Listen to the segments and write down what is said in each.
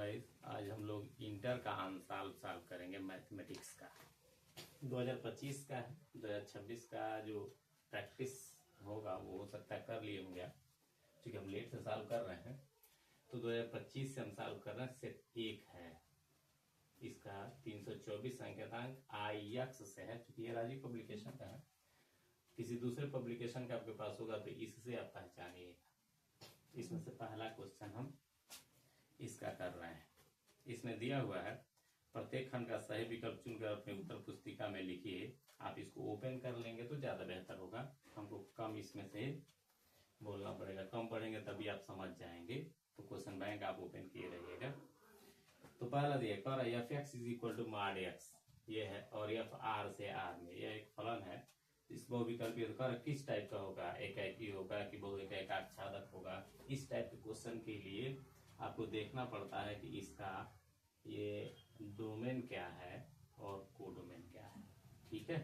Guys, आज हम लोग इंटर का आंसर सॉल्व करेंगे मैथमेटिक्स का। 2025 का है, 2026 का जो प्रैक्टिस होगा वो हो सकता है कर लिए होंगे, क्योंकि हम लेट से सॉल्व कर रहे हैं। तो 2025 से हम सॉल्व कर रहे हैं। सेट 1 है, इसका 324 संख्यातांक IX से है, क्योंकि ये राजीव पब्लिकेशन का है। किसी दूसरे पब्लिकेशन का आपके पास होगा तो इससे आप पहचानिएगा। इसमें से पहला क्वेश्चन हम इसका कर रहे हैं। इसमें दिया हुआ है प्रत्येक खंड का सही विकल्प चुनकर अपनी उत्तर पुस्तिका में लिखिए। आप इसको ओपन कर लेंगे तो ज्यादा बेहतर होगा। हमको कम इसमें से बोलना पड़ेगा, कम पढ़ेंगे तभी आप समझ जाएंगे। तो क्वेश्चन बैंक आप ओपन किए रहिएगा। तो पहला दिया कर f x is equal to mod x, ये है, और एफ आर से आर में यह एक फलन है। इस बहुविकल्पीय कर किस टाइप का होगा, एकाएकी होगा कि बहुएकाएक आच्छादक होगा। इस टाइप के क्वेश्चन के लिए आपको देखना पड़ता है कि इसका ये डोमेन क्या है और कोडोमेन क्या है। ठीक है,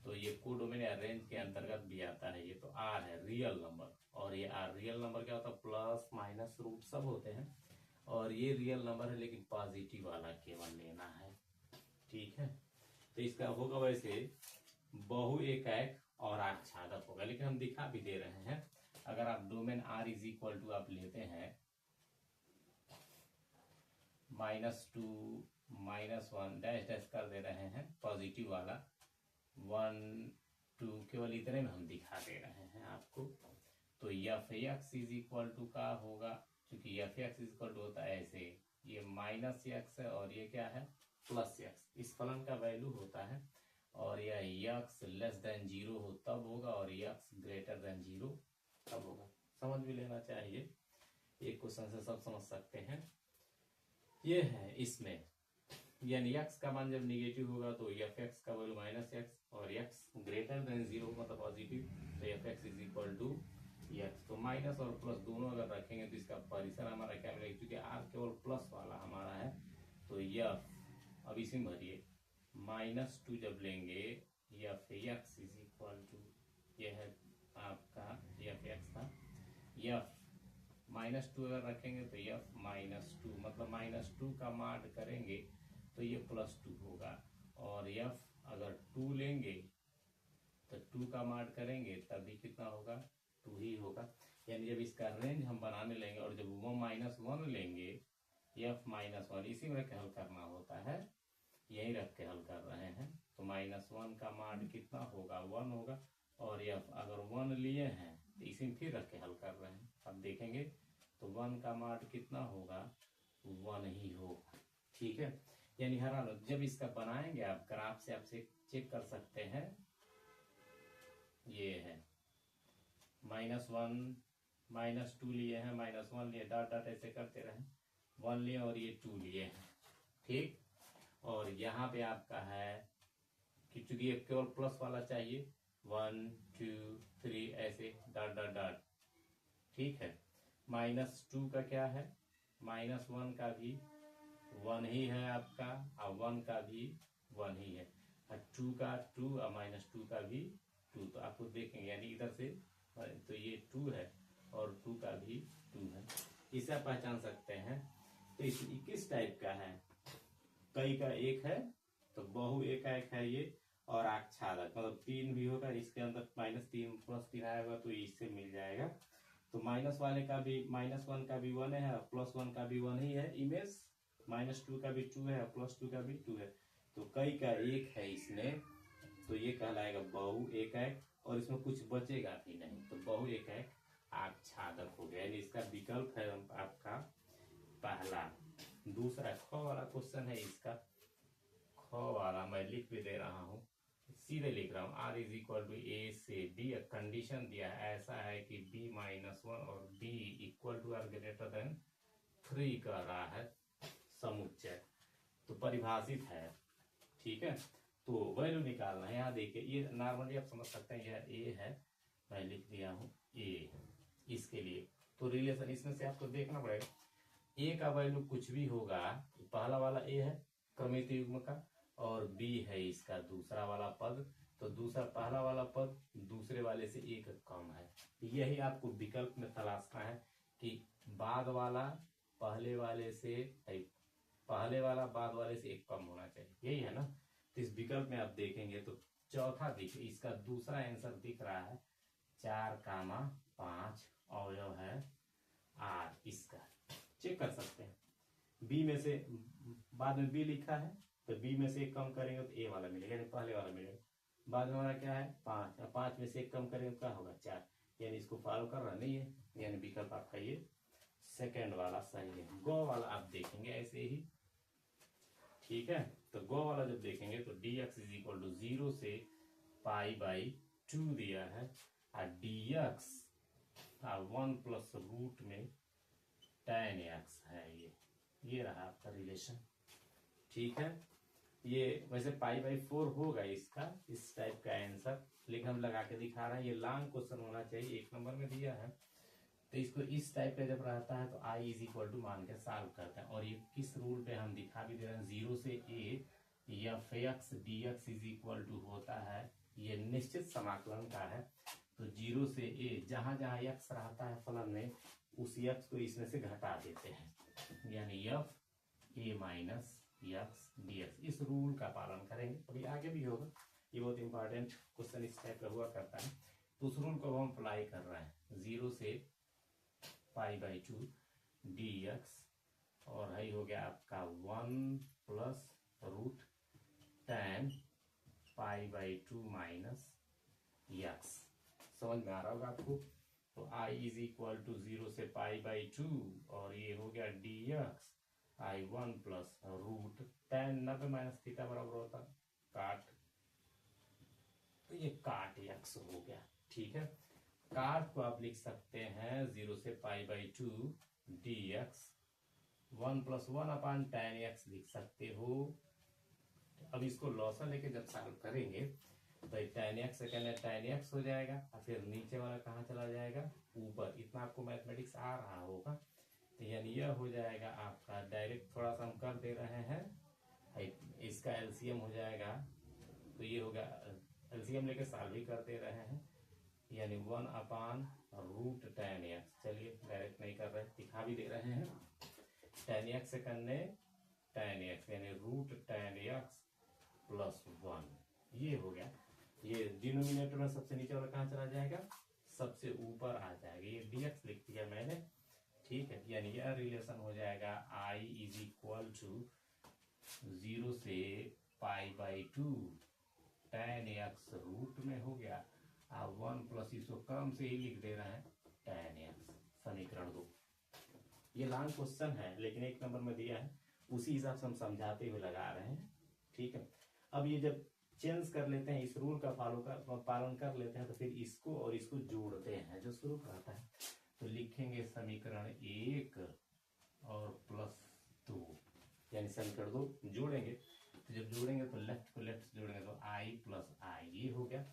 तो ये कोडोमेन या रेंज के अंतर्गत भी आता है। ये तो आर है रियल नंबर, और ये आर रियल नंबर क्या होता है, प्लस माइनस रूट सब होते हैं। और ये रियल नंबर है लेकिन पॉजिटिव वाला केवल लेना है। ठीक है, तो इसका होगा वैसे बहुएकाएक और आच्छादक होगा, लेकिन हम दिखा भी दे रहे हैं। अगर आप domain R is equal to आप लेते हैं -2 -1 डैश डैश कर दे रहे हैं, पॉजिटिव वाला 1 2 केवल इतने में हम दिखा दे रहे हैं आपको। तो f x is equal to का होगा, क्योंकि f x is equal to होता है ऐसे, ये -x है और ये क्या है +x। इस फलन का वैल्यू होता है, और यह x लेस देन 0 हो तब होगा, और x ग्रेटर देन 0 तब होगा। समझ भी लेना चाहिए, एक क्वेश्चन से सब समझ सकते हैं। ये है इसमें, यानी x का मान जब निगेटिव होगा तो एफ एक्स का वैल्यू -x, और x ग्रेटर देन 0 मतलब पॉजिटिव, तो f x is equal to x। तो माइनस और प्लस दोनों अगर रखेंगे तो इसका परिसर हमारा क्या मिलेगा, क्योंकि r केवल प्लस वाला हमारा है। तो एफ, अब इसमें भरिए -2 जब लेंगे f x is equal to, यह है आपका एफ एक्स का, एफ -2 अगर रखेंगे तो एफ -2 मतलब -2 का माड करेंगे तो ये +2 होगा, और एफ अगर 2 लेंगे तो 2 का माड करेंगे तभी कितना होगा, 2 ही होगा। यानी जब इसका रेंज हम बनाने लेंगे और जब वो -1 लेंगे, एफ -1 इसी में रख के हल करना होता है, यही रख के हल कर रहे हैं। तो -1 का माड कितना होगा, 1 होगा, और एफ अगर 1 लिए हैं तो इसी में फिर रख के हल कर रहे हैं। अब देखेंगे तो 1 का माड कितना होगा, 1 ही होगा। ठीक है, यानी हर जब इसका बनाएंगे आप ग्राफ से, आपसे चेक कर सकते हैं। ये है -1 -2 लिए हैं, -1 लिए, डॉट डॉट ऐसे करते रहे, 1 लिए और ये 2 लिए हैं। ठीक, और यहाँ पे आपका है कि चूंकि ये केवल प्लस वाला चाहिए, 1 2 3 ऐसे डॉट डॉट डॉट। ठीक है, -2 का क्या है, -1 का भी 1 ही है आपका, और 1 का भी 1 ही है, और 2 का 2 और -2 का भी 2। तो आपको देखेंगे यानी इधर से तो ये 2 है और 2 का भी 2 है, इसे आप पहचान सकते हैं। तो इस किस टाइप का है, कई का एक है, तो बहु एकाएक है ये, और आच्छादक मतलब 3 भी होगा, इसके अंदर -3 +3 आएगा तो इससे मिल जाएगा। तो माइनस वाले का भी -1 का भी 1 है, +1 का भी 1 ही है इमेज, -2 का भी 2 है, +2 का भी 2 है। तो कई का एक है इसमें, तो ये कहलाएगा बहु एकाएक, और इसमें कुछ बचेगा भी नहीं, तो बहु एकाएक आच्छादक हो गया। यानी इसका विकल्प है आपका पहला। दूसरा ख वाला क्वेश्चन है, इसका ख वाला मैं लिख भी दे रहा हूं, सीधे लिख रहा हूं। आर इज इक्वल टू ए से बी, कंडीशन दिया है, ऐसा है कि b -1 और b equal to or greater than 3 कर रहा है समुच्चय, तो परिभाषित है। ठीक है, तो वैल्यू निकालना है। यहाँ देखिए, ये नॉर्मली आप समझ सकते हैं, यह ए है, मैं लिख दिया हूं ए इसके लिए। तो रिलेशन इसमें से आपको देखना पड़ेगा, ए का वैल्यू कुछ भी होगा, पहला वाला ए है क्रमित युग्म का, और बी है इसका दूसरा वाला पद, तो दूसरा पहला वाला पद दूसरे वाले से एक कम है। यही आपको विकल्प में तलाशना है कि बाद वाला पहले वाले से पहले वाला बाद वाले से एक कम होना चाहिए, यही है ना। तो इस विकल्प में आप देखेंगे तो चौथा इसका दूसरा आंसर दिख रहा है 4,5 अवयव है आर। इसका चेक कर सकते हैं। बी में से बाद में बी लिखा है तो बी में से एक कम करेंगे तो ए वाला मिलेगा, यानी पहले वाला मिलेगा। बाद में हमारा क्या है 5, 5 में से एक कम करेंगे तो क्या होगा 4, यानी इसको फॉलो कर रहा नहीं है, यानी विकल्प आपका ये सेकंड वाला सही है। गो वाला आप देखेंगे ऐसे ही, ठीक है। तो गो वाला जब देखेंगे तो dx इज इक्वल टू 0 से π/2 दिया है और dx 1 प्लस रूट में tan x है। ये रहा आपका रिलेशन, ठीक है। ये वैसे π/4 होगा इसका, इस टाइप का आंसर, लेकिन हम लगा के दिखा रहे हैं। ये लॉन्ग क्वेश्चन होना चाहिए, 1 नंबर में दिया है। तो इसको इस टाइप का जब रहता है तो i इज इक्वल टू मान के सॉल्व करते हैं। और ये किस रूल पे हम दिखा भी दे रहे हैं, 0 से a f x dx is equal to होता है, ये निश्चित समाकलन का है। तो 0 से a जहां जहां x रहता है फलन में, उस x को इसमें से घटा देते हैं, यानी f a minus x dx। इस रूल का पालन करेंगे, अभी आगे भी होगा। ये बहुत इंपॉर्टेंट क्वेश्चन इस टाइप का हुआ करता है। तो उस रूल को हम अप्लाई कर रहे हैं, 0 से π/2 dx और है हो गया आपका 1 plus root tan π/2 minus x। समझ में आ रहा होगा आपको। तो i इज इक्वल टू 0 से π/2 और ये हो गया dx i1 plus root tan 90 minus theta बराबर होता काट, तो ये काट x हो गया, ठीक है। काट को आप लिख सकते हैं 0 से π/2 dx 1 प्लस 1 अपान tan x लिख सकते हो। अब इसको लॉसा लेके जब सॉल्व करेंगे तो tan x second tan x हो जाएगा और फिर नीचे वाला कहाँ चला जाएगा ऊपर। इतना आपको मैथमेटिक्स आ रहा होगा। तो यानी यह हो जाएगा आपका, डायरेक्ट थोड़ा सा हम कर दे रहे हैं, इसका एलसीएम हो जाएगा। तो ये होगा, एलसीएम लेके सॉल्व भी कर दे रहे हैं, यानी 1 अपान रूट tan x। चलिए डायरेक्ट नहीं कर रहे, दिखा भी दे रहे हैं। tan x से करने tan x यानी रूट tan x प्लस 1, ये हो गया। ये डिनोमिनेटर में सबसे नीचे वाला कहाँ चला जाएगा, सबसे ऊपर आ जाएगा। ये dx लिख दिया मैंने, ठीक है। यानी यह रिलेशन हो जाएगा i इज इक्वल टू 0 से π/2 tan x रूट में हो गया 1 प्लस, इसको क्रम से ही लिख दे रहे हैं tan x, समीकरण 2। ये लॉन्ग क्वेश्चन है लेकिन 1 नंबर में दिया है, उसी हिसाब से हम समझाते हुए लगा रहे हैं, ठीक है। अब ये जब चेंज कर लेते हैं, इस रूल का पालन कर लेते हैं, तो फिर इसको और इसको जोड़ते हैं जो शुरू रहता है। तो लिखेंगे समीकरण 1 और प्लस 2, यानी समीकरण 2 जोड़ेंगे। तो जब जोड़ेंगे तो लेफ्ट को लेफ्ट जोड़ेंगे तो i प्लस i, ये हो गया।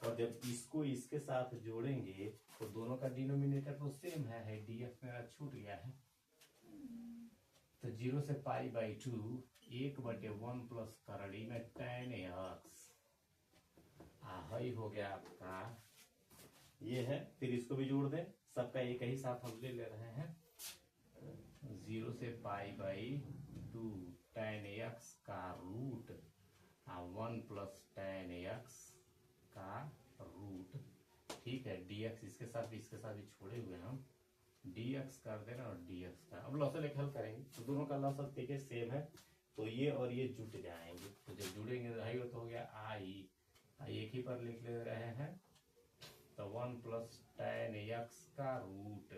और जब इसको इसके साथ जोड़ेंगे तो दोनों का डिनोमिनेटर तो सेम है, dx मेरा छूट गया है। तो 0 से π/2 1/1 प्लस करड़ी में tan x ही हो गया आपका, ये है। फिर इसको भी जोड़ दें, सबका एक ही साथ हम ले रहे हैं। 0 से π/2 tan x का रूट 1 प्लस tan x का रूट, ठीक है। dx इसके साथ भी छोड़े हुए हम, dx कर दे रहे हैं और dx का अब लॉस लेके हल करेंगे तो दोनों का लॉस देखिए सेम है, तो ये और ये जुट जाएंगे। तो जब जुड़ेंगे तो हो गया i एक ही पर लिख ले रहे हैं, तो 1 प्लस tan x का रूट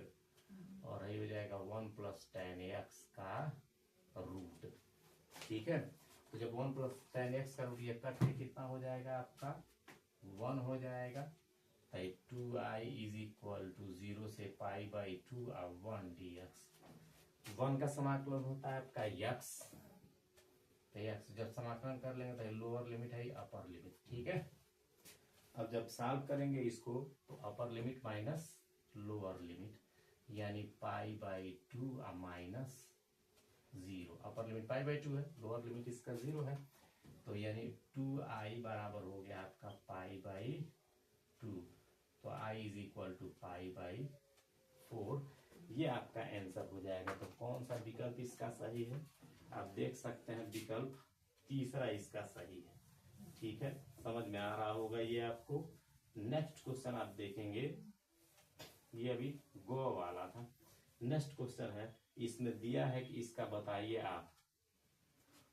और यही हो जाएगा 1 प्लस tan x का रूट, ठीक है। तो जब 1 प्लस tan x का रूट ये कट के कितना हो जाएगा आपका 1 हो जाएगा। 2i इज इक्वल टू 0 से π/2 और 1 dx। 1 का समाकलन होता है आपका x, तो x जब समाकलन कर लेंगे तो लोअर लिमिट है अपर लिमिट, ठीक है। अब जब सॉल्व करेंगे इसको तो upper limit minus lower limit, यानी π/2 माइनस 0। अपर लिमिट π/2 है, लोअर लिमिट इसका 0 है, तो यानी 2i बराबर हो गया आपका π/2। तो i इज इक्वल टू π/4, ये आपका आंसर हो जाएगा। तो कौन सा विकल्प इसका सही है। आप देख सकते हैं विकल्प तीसरा इसका सही है। ठीक है, समझ में आ रहा होगा ये आपको। नेक्स्ट क्वेश्चन आप देखेंगे, ये अभी गो वाला था। नेक्स्ट क्वेश्चन है, इसमें दिया है कि इसका बताइए आप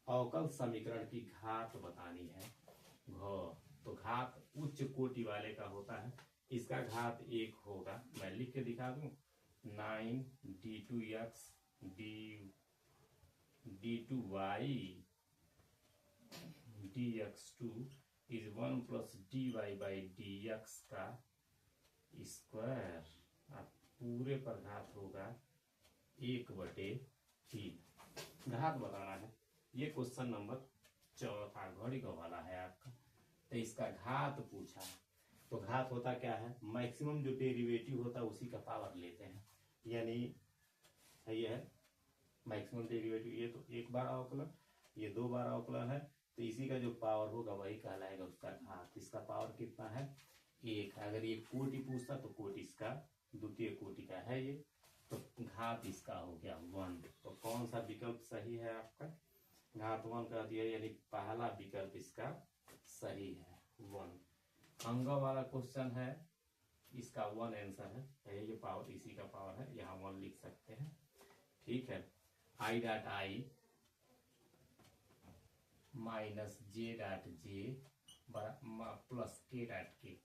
अवकल समीकरण की घात बतानी है। घ तो घात उच्च कोटि वाले का होता है, इसका घात 1 होगा। मैं लिख के दिखा दूं, 9d2x d2y dx2 is 1 plus dy by dx का स्क्वायर। अब पूरे पर घात होगा 1/3। घात बताना है। ये क्वेश्चन नंबर चौथा घड़ी का वाला है आपका। तो इसका घात पूछा है, तो घात होता क्या है, मैक्सिमम जो डेरिवेटिव होता है उसी का पावर लेते हैं। यानी ये है मैक्सिमम डेरिवेटिव, ये तो एक बार अवकलन, ये 2 बार अवकलन है, तो इसी का जो पावर होगा वही कहलाएगा उसका घात। इसका पावर कितना है, 1। अगर ये कोटि पूछता तो कोटि इसका द्वितीय कोटि का है ये, तो घात इसका हो गया 1। तो कौन सा विकल्प सही है आपका, घात 1 कर दिया, यानी पहला विकल्प इसका सही है 1। अंग वाला क्वेश्चन है, इसका 1 आंसर है। ये पावर इसी का पावर है, यहाँ 1 लिख सकते हैं। ठीक है, i dot I minus J dot J plus के डॉट के,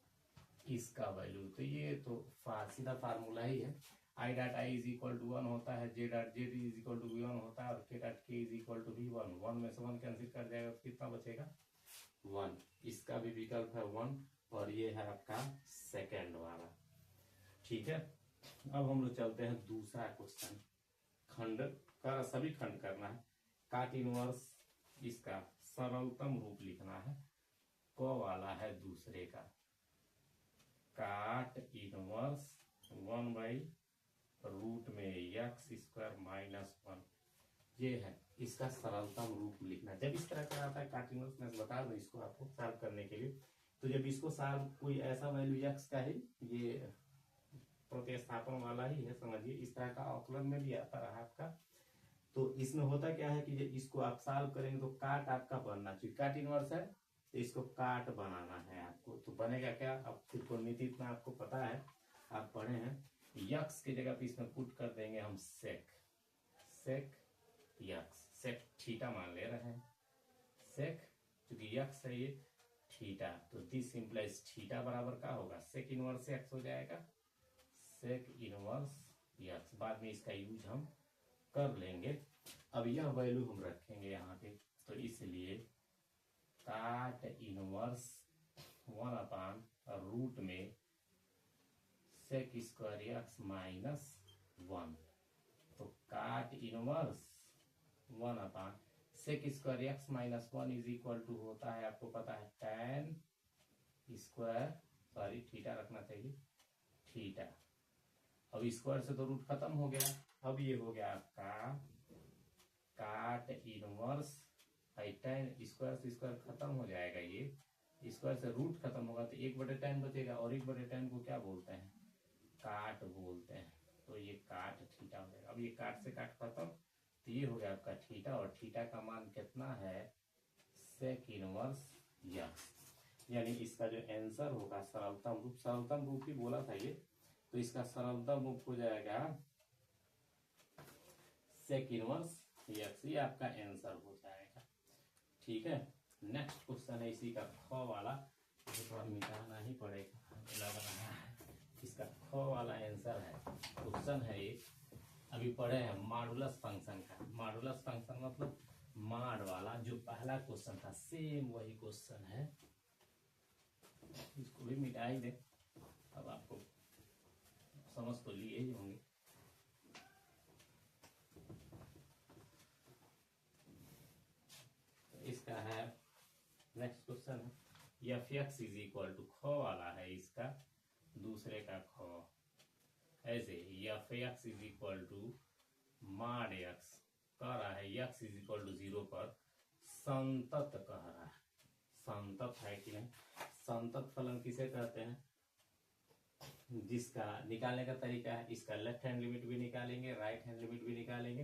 इसका वैल्यू, तो ये तो सीधा फार्मूला ही है। i dot i is equal to 1 होता है, j dot z is equal to v1 होता है, और के डॉट के इज इक्वल टू v1। 1 में से 1 कैंसिल कर जाएगा तो कितना बचेगा, 1। इसका भी विकल्प है 1, और ये है आपका सेकेंड वाला। ठीक है, अब हम लोग चलते हैं दूसरा क्वेश्चन। खंड का सभी खंड करना है। काट इनवर्स इसका सरलतम रूप लिखना है। क वाला है दूसरे का, काट इनवर्स 1/रूट में x² माइनस 1, ये है इसका सरलतम रूप लिखना। जब इस तरह का आता है काट इनवर्स, मैं बता दूं इसको आपको सॉल्व करने के लिए, तो जब इसको सॉल्व कोई ऐसा वैल्यू x का है, ये प्रतिस्थापन वाला ही है, समझिए इस तरह का अवकलन में भी आता रहा आपका। तो इसमें होता क्या है कि जब इसको आप सॉल्व करेंगे तो काट आपका बनना चाहिए। काट इनवर्स है तो इसको काट बनाना है आपको, तो बनेगा क्या, अब त्रिकोणमिति इतना आपको पता है, आप पढ़े हैं। यक्स की जगह पे इसमें पुट कर देंगे हम सेक यक्स, सेक थीटा मान ले रहे हैं, सेक क्योंकि यक्स है ये थीटा, तो दिस इंप्लाइज थीटा बराबर का होगा सेक इनवर्स एक्स हो जाएगा, सेक इनवर्स यक्स। बाद में इसका यूज हम कर लेंगे। अब यह वैल्यू हम रखेंगे यहाँ पे, तो इसलिए काट इनवर्स 1/रूट में सेक स्क्वायर एक्स माइनस 1। तो cot inverse 1/ sec square x minus 1 is equal to होता है, आपको पता है tan स्क्वायर, सॉरी थीटा रखना चाहिए, थीटा। अब स्क्वायर से तो रूट खत्म हो गया, अब ये हो गया आपका काट इनवर्स tan स्क्वायर से स्क्वायर खत्म हो जाएगा, ये स्क्वायर से रूट खत्म होगा तो 1/tan बचेगा, और 1/tan को क्या बोलते हैं, काट बोलते हैं। तो ये काट थीटा हो जाएगा। अब ये काट से काट खत्म, तो ये हो गया आपका थीटा, और थीटा का मान कितना है, सेक इनवर्स यक्स। यानी इसका जो आंसर होगा सरलतम रूप ही बोला था ये, तो इसका सरलतम रूप हो जाएगा सेक इनवर्स यक्स, ये आपका आंसर हो जाएगा। ठीक है, नेक्स्ट क्वेश्चन है इसी का ख वाला, थोड़ा मिटाना ही पड़ेगा, लग रहा है। इसका ख वाला आंसर है, क्वेश्चन है ये, अभी पढ़े हैं मॉडुलस फंक्शन का। मॉडुलस फंक्शन मतलब माड वाला, जो पहला क्वेश्चन था सेम वही क्वेश्चन है, इसको भी मिटा ही दे। अब आपको समझ तो लिए ही होंगे। तो इसका है नेक्स्ट क्वेश्चन है f x is equal to, ख वाला है इसका दूसरे का ख, ऐसे f x is equal to mod x, कह रहा है एक्स इज इक्वल टू 0 पर संतत कह रहा है। संतत है कि नहीं, संतत फलन किसे कहते हैं, जिसका निकालने का तरीका है, इसका लेफ्ट हैंड लिमिट भी निकालेंगे, राइट हैंड लिमिट भी निकालेंगे,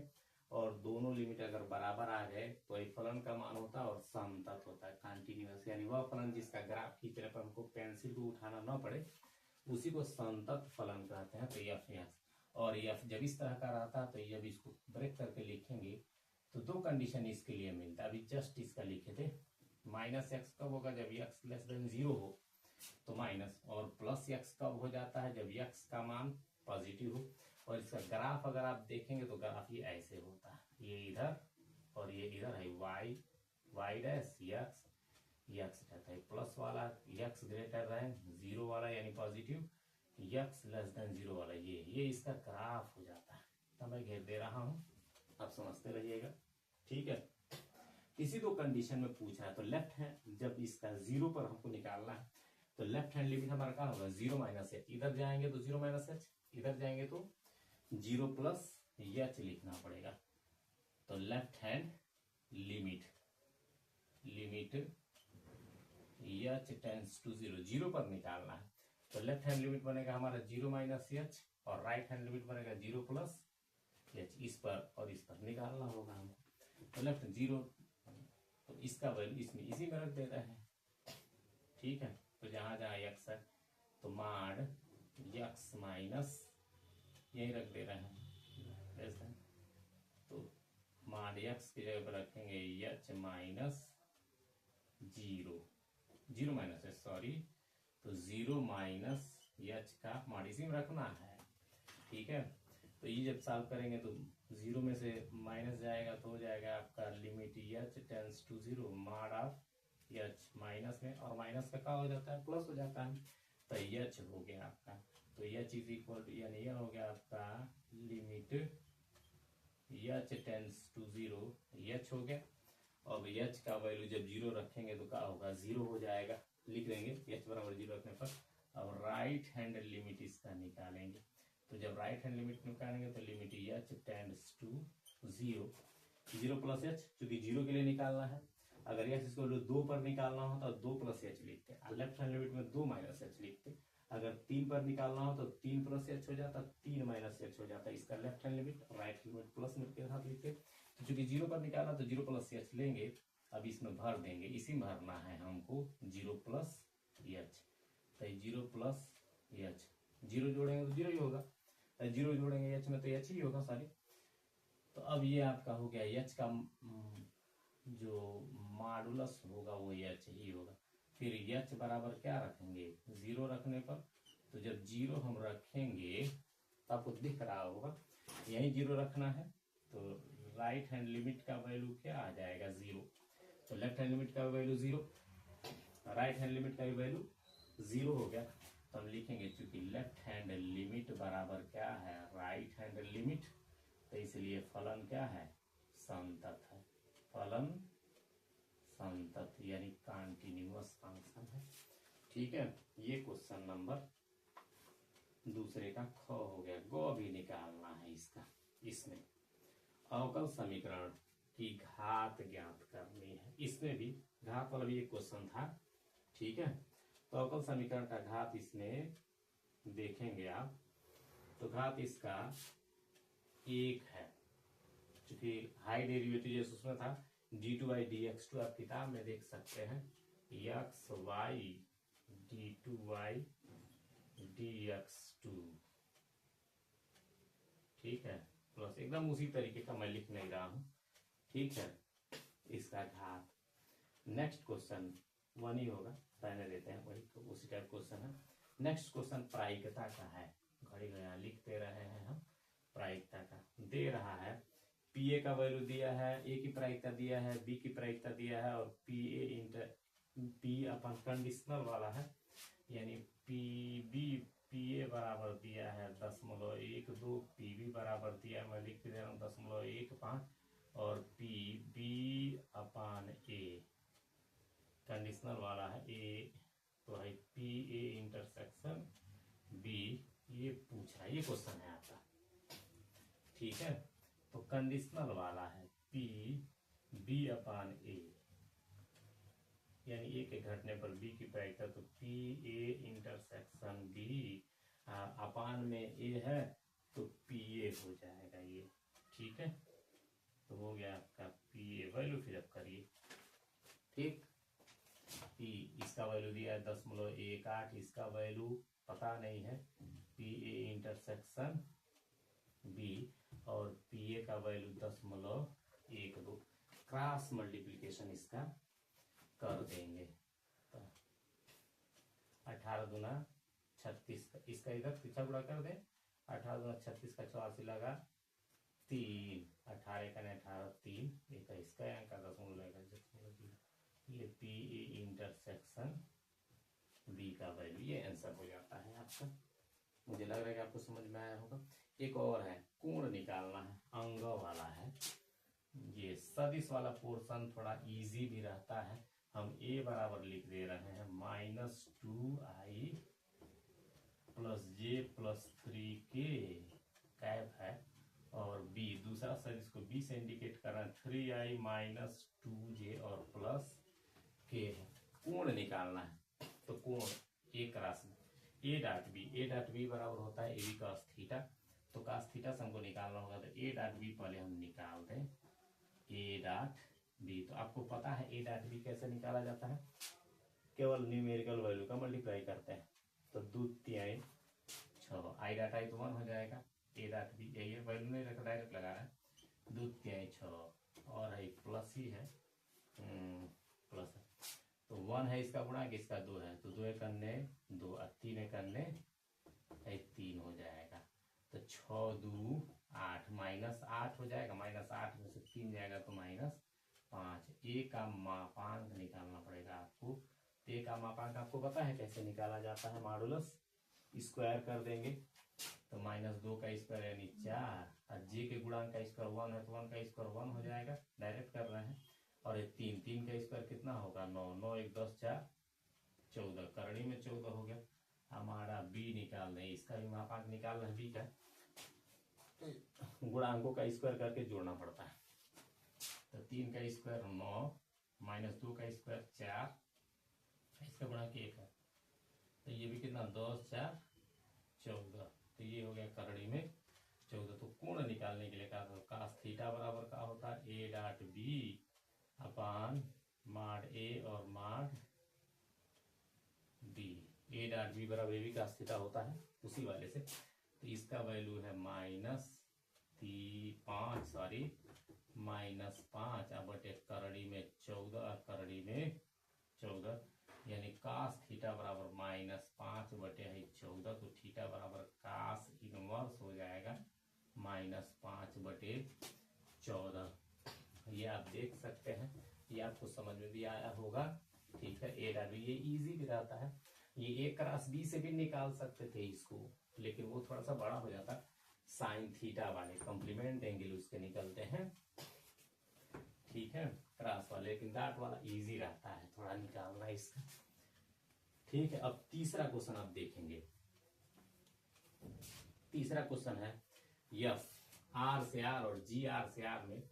और दोनों लिमिट अगर बराबर आ गए तो ये फलन का मान होता है और समतत होता है, कंटिन्यूअस, यानी वह फलन जिसका ग्राफ खींचने पर हमको पेंसिल को उठाना न पड़े उसी को संतत फलन कहते हैं। तो एफ एक्स, और एफ जब इस तरह का रहता है तो जब इसको ब्रेक करके लिखेंगे तो दो कंडीशन इसके लिए मिलता है। अभी जस्ट इसका लिखे थे, माइनस एक्स कब होगा, जब एक्स लेस देन 0 हो तो माइनस, और प्लस एक्स कब हो जाता है, जब एक्स का मान पॉजिटिव हो। और इसका ग्राफ अगर आप देखेंगे तो ग्राफ ये ऐसे होता है, ये इधर और ये इधर है, y y dash x x रहता है, प्लस वाला एक्स ग्रेटर देन 0 वाला यानी पॉजिटिव, एक्स लेस देन 0 वाला ये इसका ग्राफ हो जाता है। तो मैं घेर दे रहा हूं, आप समझते रहिएगा, ठीक है। इसी दो कंडीशन में पूछ रहा है। तो लेफ्ट हैंड जब इसका 0 पर हमको निकालना है तो लेफ्ट हैंड लिमिट हमारा क्या होगा, 0 माइनस एच, इधर जाएंगे तो 0 माइनस एच, इधर जाएंगे तो 0 प्लस एच लिखना पड़ेगा। तो left hand limit h tends to 0, 0 पर निकालना है तो लेफ्ट हैंड लिमिट बनेगा हमारा 0 माइनस एच, और राइट हैंड लिमिट बनेगा 0 प्लस एच। इस पर और इस पर निकालना होगा हमको। तो लेफ्ट 0, तो इसका वैल्यू इसमें इसी में रख दे रहे हैं, ठीक है। तो जहां जहां एक्स है तो माड एक्स माइनस यही रख दे रहे हैं ऐसा। तो माड एक्स की जगह पर रखेंगे H minus 0 minus H, sorry, तो 0 माइनस एच का माड इसी में रखना है, ठीक है। तो ये जब सॉल्व करेंगे तो 0 में से माइनस जाएगा तो हो जाएगा आपका लिमिट एच टेंस टू 0 माड ऑफ एच, माइनस में और माइनस का क्या हो जाता है, प्लस हो जाता है। तो एच हो गया आपका, तो एच इज इक्वल टू, यानी यह हो गया आपका limit h tends to 0, h हो गया। अब एच का वैल्यू जब 0 रखेंगे तो क्या होगा, 0 हो जाएगा, लिख देंगे एच बराबर 0 रखने पर। अब राइट हैंड लिमिट इसका निकालेंगे, तो जब राइट हैंड लिमिट निकालेंगे तो limit h tends to 0 plus h, चूंकि 0 के लिए निकालना है। अगर एच इसको 2 पर निकालना हो तो 2 प्लस एच लिखते हैं, लेफ्ट हैंड लिमिट में 2 माइनस एच लिखते। अगर 3 पर निकालना हो तो 3 प्लस एच हो जाता, 3 माइनस एच हो जाता, इसका left hand limit, right limit plus में के साथ लिखते। तो चूंकि 0 पर निकालना तो 0 प्लस एच लेंगे, अब इसमें भर देंगे, इसी में भरना है हमको 0 प्लस एच। तो 0 प्लस एच, 0 जोड़ेंगे तो 0 ही होगा, 0 जोड़ेंगे एच में तो एच ही होगा सारी। तो अब ये आपका हो गया एच का जो मॉडुलस होगा वो एच ही होगा। फिर एच बराबर क्या रखेंगे, 0 रखने पर, तो जब 0 हम रखेंगे तो आपको दिख रहा होगा यही 0 रखना है। तो राइट हैंड लिमिट का वैल्यू क्या आ जाएगा, 0। तो लेफ्ट हैंड लिमिट का वैल्यू 0, राइट हैंड लिमिट का भी वैल्यू 0 हो गया। तो हम लिखेंगे चूंकि लेफ्ट हैंड लिमिट बराबर क्या है, राइट हैंड लिमिट, तो इसलिए फलन क्या है, संतत है, फलन संतत यानी कंटिन्यूअस फंक्शन है, ठीक है। ये क्वेश्चन नंबर दूसरे का ख हो गया। गो अभी निकालना है इसका, इसमें अवकल समीकरण की घात ज्ञात करनी है। इसमें भी घात वाला भी एक क्वेश्चन था, ठीक है। तो अवकल समीकरण का घात इसमें देखेंगे आप, तो घात इसका 1 है, क्योंकि हाई डेरिवेटिव जैसे उसमें था d2 dx2, आप किताब में देख सकते हैं एक्स वाई d2 dx2, ठीक है, प्लस एकदम उसी तरीके का मैं लिख नहीं रहा हूं, ठीक है, इसका घात। नेक्स्ट क्वेश्चन 1 ही होगा, रहने देते हैं, वही तो उसी टाइप क्वेश्चन है। नेक्स्ट क्वेश्चन प्रायिकता का है, घड़ी घड़ी लिखते रहे हैं हम, प्रायिकता का दे रहा है, पी ए का वैल्यू दिया है, ए की प्रायिकता दिया है, बी की प्रायिकता दिया है, और पी अपन कंडीशनल वाला है, यानी पी ए बराबर दिया है 0.12, पी बी बराबर दिया है, मैं लिख दे रहा हूँ 0.15, और पी बी अपान ए कंडीशनल वाला है, ए तो है पी ए इंटरसेक्शन बी, ये पूछ रहा है, ये क्वेश्चन है आपका, ठीक है। तो कंडीशनल वाला है पी बी अपान ए, यानी ए के घटने पर बी की प्रायिकता, तो पी ए इंटरसेक्शन बी अपान में ए है तो पी ए हो जाएगा ये, ठीक है। हो गया आपका पी ए वैल्यू फिलअप करिए। ठीक, पी इसका वैल्यू दिया है 10.18, इसका वैल्यू पता नहीं है, पी ए इंटरसेक्शन बी और पी ए का वैल्यू 10.12, क्रॉस मल्टीप्लीकेशन इसका कर देंगे। 18 दूना 36, इसका इधर पीछा गुणा कर दे, 18 दूना 36 का 84 लगा 3, 18 का 18 3, एक इसका यहाँ का 10.0, ये पी ए इंटरसेक्शन बी का वैल्यू, ये आंसर हो जाता है आपका। मुझे लग रहा है कि आपको समझ में आया होगा। एक और है, कोण निकालना है, अंग वाला है। ये सदिश वाला पोर्शन थोड़ा इजी भी रहता है। हम ए बराबर लिख दे रहे हैं -2i + j+3k कैप है, और बी दूसरा सदिश को बी से इंडिकेट कर रहे हैं, 3i - 2j और प्लस k है। कोण निकालना है, तो कोण एक राशि ए डॉट बी बराबर होता है ए बी cos थीटा, तो cos थीटा से हमको निकालना होगा, तो ए डॉट बी पहले हम निकाल दें, ए डॉट बी। तो आपको पता है ए डॉट बी कैसे निकाला जाता है, केवल न्यूमेरिकल वैल्यू का मल्टीप्लाई करते हैं, तो 2 3 6, आई डॉट आई तो 1 हो जाएगा, ए डॉट बी यही है, वैल्यू नहीं रखा डायरेक्ट लगा रहा है, 2 3 6 और है प्लस ही है, प्लस है, तो 1 है इसका गुणा, इसका 2 है, तो 2 करने 2 और 3 करने 3 हो जाएगा, तो 6 2 8 -8 हो जाएगा, -8 में से 3 जाएगा तो -5। ए का मापांक निकालना पड़ेगा आपको। ए का मापांक आपको पता है कैसे निकाला जाता है, मॉडुलस स्क्वायर कर देंगे, तो -2 का स्क्वायर यानी 4, और जे के गुणांक का स्क्वायर 1 है, तो 1 का स्क्वायर 1 हो जाएगा, डायरेक्ट कर रहे हैं, और 3 का स्क्वायर कितना होगा 9, 9 1 10 4 14, करणी में 14 हो गया। हमारा बी निकाल दें, इसका भी मापांक निकालना है बी का, गुणांकों का स्क्वायर करके जोड़ना पड़ता है, तो 3 का स्क्वायर 9 -2 का स्क्वायर 4, इसका गुणांक 1 है, तो ये भी कितना 10 4 14, तो ये हो गया करणी में 14। तो कोण निकालने के लिए कहा था, cos थीटा बराबर का होता है A dot B upon mod A और mod B. A dot B बराबर ए बी cos थीटा होता है उसी वाले से, तो इसका वैल्यू है -5 अब बटे करणी में 14, करणी में 14, यानी cos थीटा बराबर -5 बटे 14, तो थीटा बराबर cos इनवर्स हो जाएगा -5 बटे 14। ये आप देख सकते हैं, ये आपको समझ में भी आया होगा। ठीक है, ए डॉट बी ये इजी भी रहता है, ये ए क्रॉस बी से भी निकाल सकते थे इसको, लेकिन वो थोड़ा सा बड़ा हो जाता, साइन थीटा वाले कॉम्प्लीमेंट एंगल उसके निकलते हैं। ठीक है, क्रॉस वाले, लेकिन डॉट वाला इजी रहता है थोड़ा निकालना इसका। ठीक है, अब तीसरा क्वेश्चन आप देखेंगे। तीसरा क्वेश्चन है एफ आर से आर और जी आर से आर में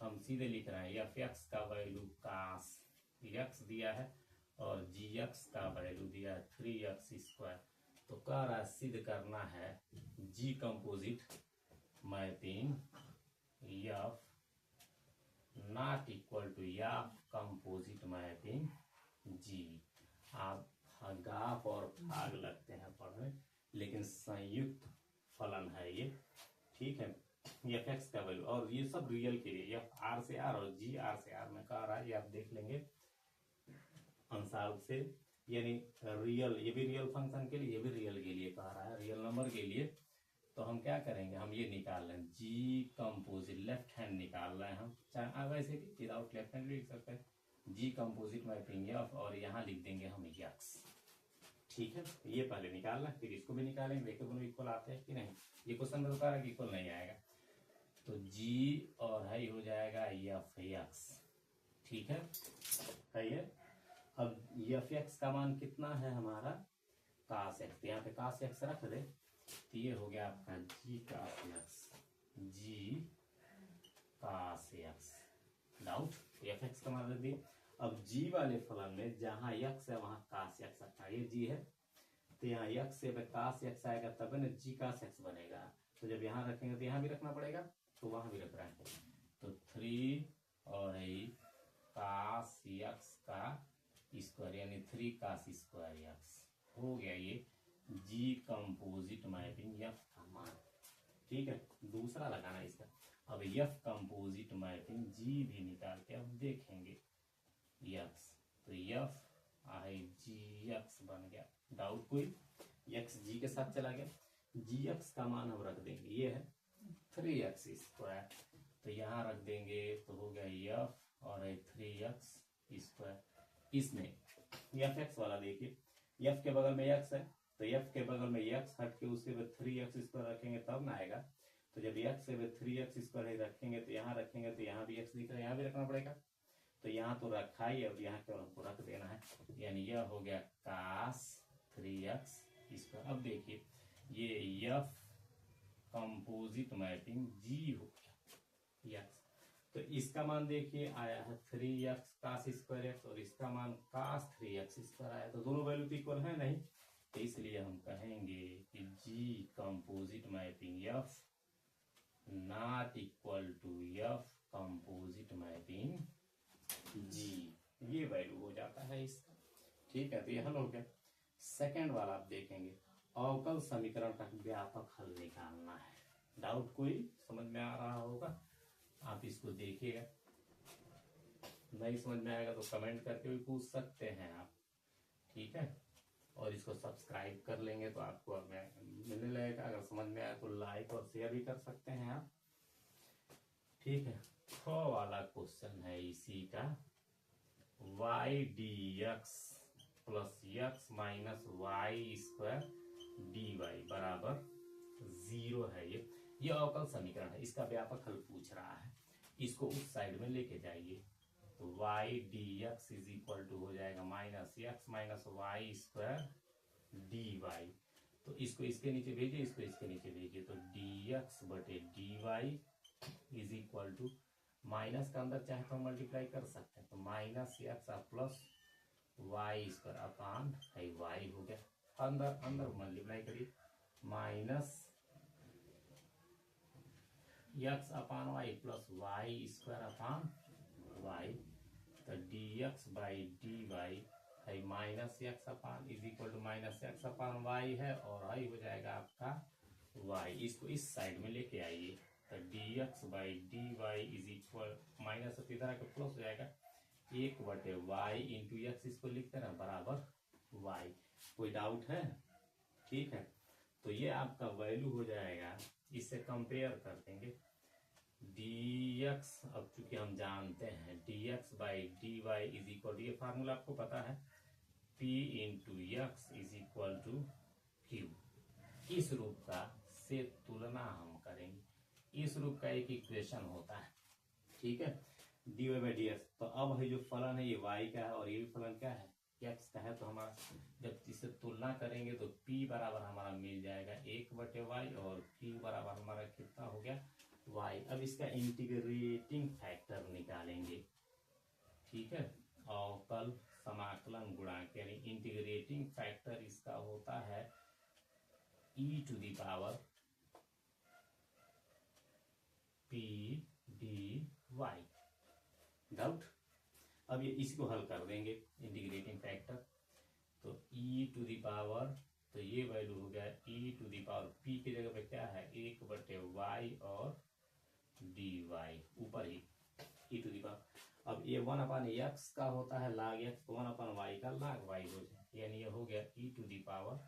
हम सीधे लिख रहे हैं एफ एक्स का वैल्यू कास एक्स दिया है और जी एक्स का वैल्यू दिया है 3x²। तो कह रहा है सिद्ध करना है g composite mapping f not equal to f composite mapping g. आप गाफ और भाग लगते हैं पढ़ने, लेकिन संयुक्त फलन है ये। ठीक है, एफ एक्स का वैल्यू, और ये सब रियल के लिए, एफ आर से आर और जी आर से आर में कह रहा है, ये आप देख लेंगे अंशांक से, यानी रियल, ये भी रियल फंक्शन के लिए, ये भी रियल के लिए कह रहा है, रियल नंबर के लिए। तो हम क्या करेंगे, हम ये निकाल लें जी कंपोजिट, लेफ्ट हैंड निकाल रहे हैं हम, चाहे वैसे भी विदाउट लेफ्ट हैंड लिख सकते हैं, जी कंपोजिट मैपिंग एफ, और यहाँ लिख देंगे हम एक्स। ठीक है, ये पहले निकालना, फिर इसको भी निकालेंगे, देखो दोनों इक्वल आते हैं कि नहीं। ये क्वेश्चन में बता रहा है कि इक्वल नहीं आएगा, तो जी और है हो जाएगा एफ एक्स। ठीक है, ये अब एफ एक्स का मान कितना है हमारा कास एक्स, यहाँ पे कास एक्स रख दे, तो ये हो गया आपका जी कास एक्स, जी कास एक्स। डाउट, एफ एक्स का मान रख दिए। अब जी वाले फलन में जहां एक्स है वहां कास एक्स आता, ये जी है, तो यहाँ एक्स से कास एक्स आएगा, तब ना जी कास एक्स बनेगा। तो जब यहाँ रखेंगे तो यहाँ भी रखना पड़ेगा, तो वहां भी रख रहे हैं, तो 3 और है कास यक्स का स्क्वायर यानी 3 कास स्क्वायर यक्स हो गया ये जी कंपोजिट मैपिंग एफ का मान। ठीक है, दूसरा लगाना इसका। अब एफ कंपोजिट मैपिंग जी भी निकाल के अब देखेंगे यक्स, तो एफ आई जी यक्स बन गया। डाउट कोई? यक्स जी के साथ चला गया, जी यक्स का मान हम रख देंगे, ये है 3x स्क्वायर, तो यहाँ रख देंगे तो हो गया एफ और 3x स्क्वायर। इसमें एफ एक्स वाला देखिए, एफ के बगल में एक्स है तो एफ के बगल में एक्स हट के उसके बाद 3x स्क्वायर रखेंगे तब ना आएगा। तो जब एक्स के बाद 3x स्क्वायर रखेंगे तो यहाँ रखेंगे तो यहाँ भी एक्स दिख रहा है, यहाँ भी रखना पड़ेगा। तो यहाँ तो रखा ही, अब यहाँ केवल हमको रख देना है, यानी यह हो गया कास 3x स्क्वायर। अब देखिए ये एफ कंपोजिट मैपिंग जी हो गया यक्स, तो इसका मान देखिए आया है 3x कास स्क्वायर एक्स और इसका मान कास 3x स्क्वायर आया, तो दोनों वैल्यू इक्वल है नहीं, तो इसलिए हम कहेंगे कि g composite mapping f not equal to f composite mapping g, ये वैल्यू हो जाता है इसका। ठीक है, तो ये हल हो गया। सेकेंड वाला आप देखेंगे, अवकल समीकरण का व्यापक हल निकालना है। डाउट कोई? समझ में आ रहा होगा, आप इसको देखिएगा, नहीं समझ में आएगा तो कमेंट करके भी पूछ सकते हैं आप। ठीक है, और इसको सब्सक्राइब कर लेंगे तो आपको मिलने लगेगा। अगर समझ में आए तो लाइक और शेयर भी कर सकते हैं आप। ठीक है, 6 वाला क्वेश्चन है इसी का, y d x plus x minus y square d y बराबर 0 है। ये अवकल समीकरण है, इसका व्यापक हल पूछ रहा है। इसको उस साइड में लेके जाइए, तो y d x is equal to हो जाएगा minus x minus y square d y. तो इसको इसके नीचे भेजिए, इसको इसके नीचे भेजिए, तो डी एक्स बटे d y is equal to, minus का अंदर चाहे तो हम मल्टीप्लाई कर सकते हैं, तो minus x plus y square upon है वाई हो गया। अंदर अंदर मल्टीप्लाई करिए, minus x upon y plus y square upon y, तो d x by d y है minus x upon is equal to minus x upon y है, और आई हो जाएगा आपका वाई। इसको इस साइड में लेके आइए, तो d x by d y is equal minus इधर आके प्लस हो जाएगा 1 बटे वाई इंटू एक्स, इसको लिखते ना बराबर वाई। कोई डाउट है? ठीक है, तो ये आपका वैल्यू हो जाएगा, इससे कंपेयर कर देंगे dx। अब चूंकि हम जानते हैं dx by d y is equal, ये फार्मूला आपको पता है, p into x is equal to q. इस रूप का से तुलना हम करेंगे, इस रूप का एक इक्वेशन होता है। ठीक है, d y by d x. तो अब है जो फलन है ये y का है और ये भी फलन क्या है x का है, तो हमारा जब इसे तुलना करेंगे तो p बराबर हमारा मिल जाएगा 1 बटे वाई और q बराबर हमारा कितना हो गया y। अब इसका इंटीग्रेटिंग फैक्टर निकालेंगे। ठीक है, अवकल समाकलन गुणांक यानी इंटीग्रेटिंग फैक्टर इसका होता है e to the power p d y. Doubt? अब ये इसी को हल कर देंगे इंटीग्रेटिंग फैक्टर, तो e टू दी पावर, तो ये वैल्यू हो गया e to the power p की जगह पे क्या है 1 बटे वाई और डी वाई ऊपर ही e टू दी पावर। अब ये 1 अपान एक्स का होता है लाग एक्स, तो 1 अपान वाई का लाग वाई हो जाए, यानी ये हो गया e टू दी पावर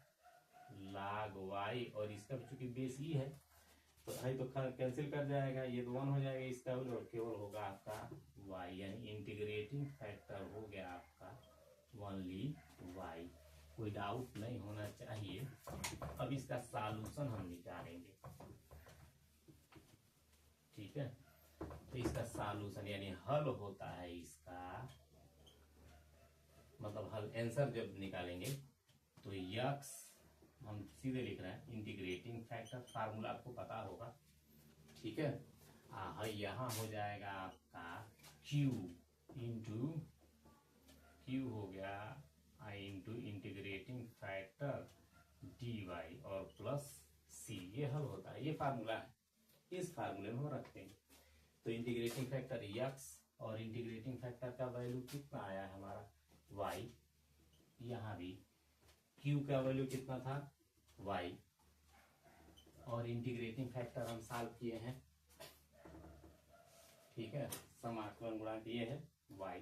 लाग वाई, और इसका चूंकि बेस ई है तो है तो कैंसिल कर जाएगा, ये तो 1 हो जाएगा इसका, और केवल होगा आपका y, यानी इंटीग्रेटिंग फैक्टर हो गया आपका ओनली y। कोई डाउट नहीं होना चाहिए। अब इसका सॉल्यूशन हम निकालेंगे। ठीक है, तो इसका सॉल्यूशन यानी हल होता है इसका, मतलब हल आंसर जब निकालेंगे तो यक्स हम सीधे लिख रहे हैं इंटीग्रेटिंग फैक्टर, फार्मूला आपको पता होगा। ठीक है, यहाँ हो जाएगा आपका Q इंटू Q हो गया इंटू इंटीग्रेटिंग फैक्टर dy और प्लस C, ये हल होता है, ये फार्मूला है, इस फार्मूले में हम रखते हैं। तो इंटीग्रेटिंग फैक्टर x और इंटीग्रेटिंग फैक्टर का वैल्यू कितना आया है हमारा y। यहाँ भी q का वैल्यू कितना था y, और इंटीग्रेटिंग फैक्टर हम सॉल्व किए हैं, ठीक है। समाकलन गुणांक ये है y,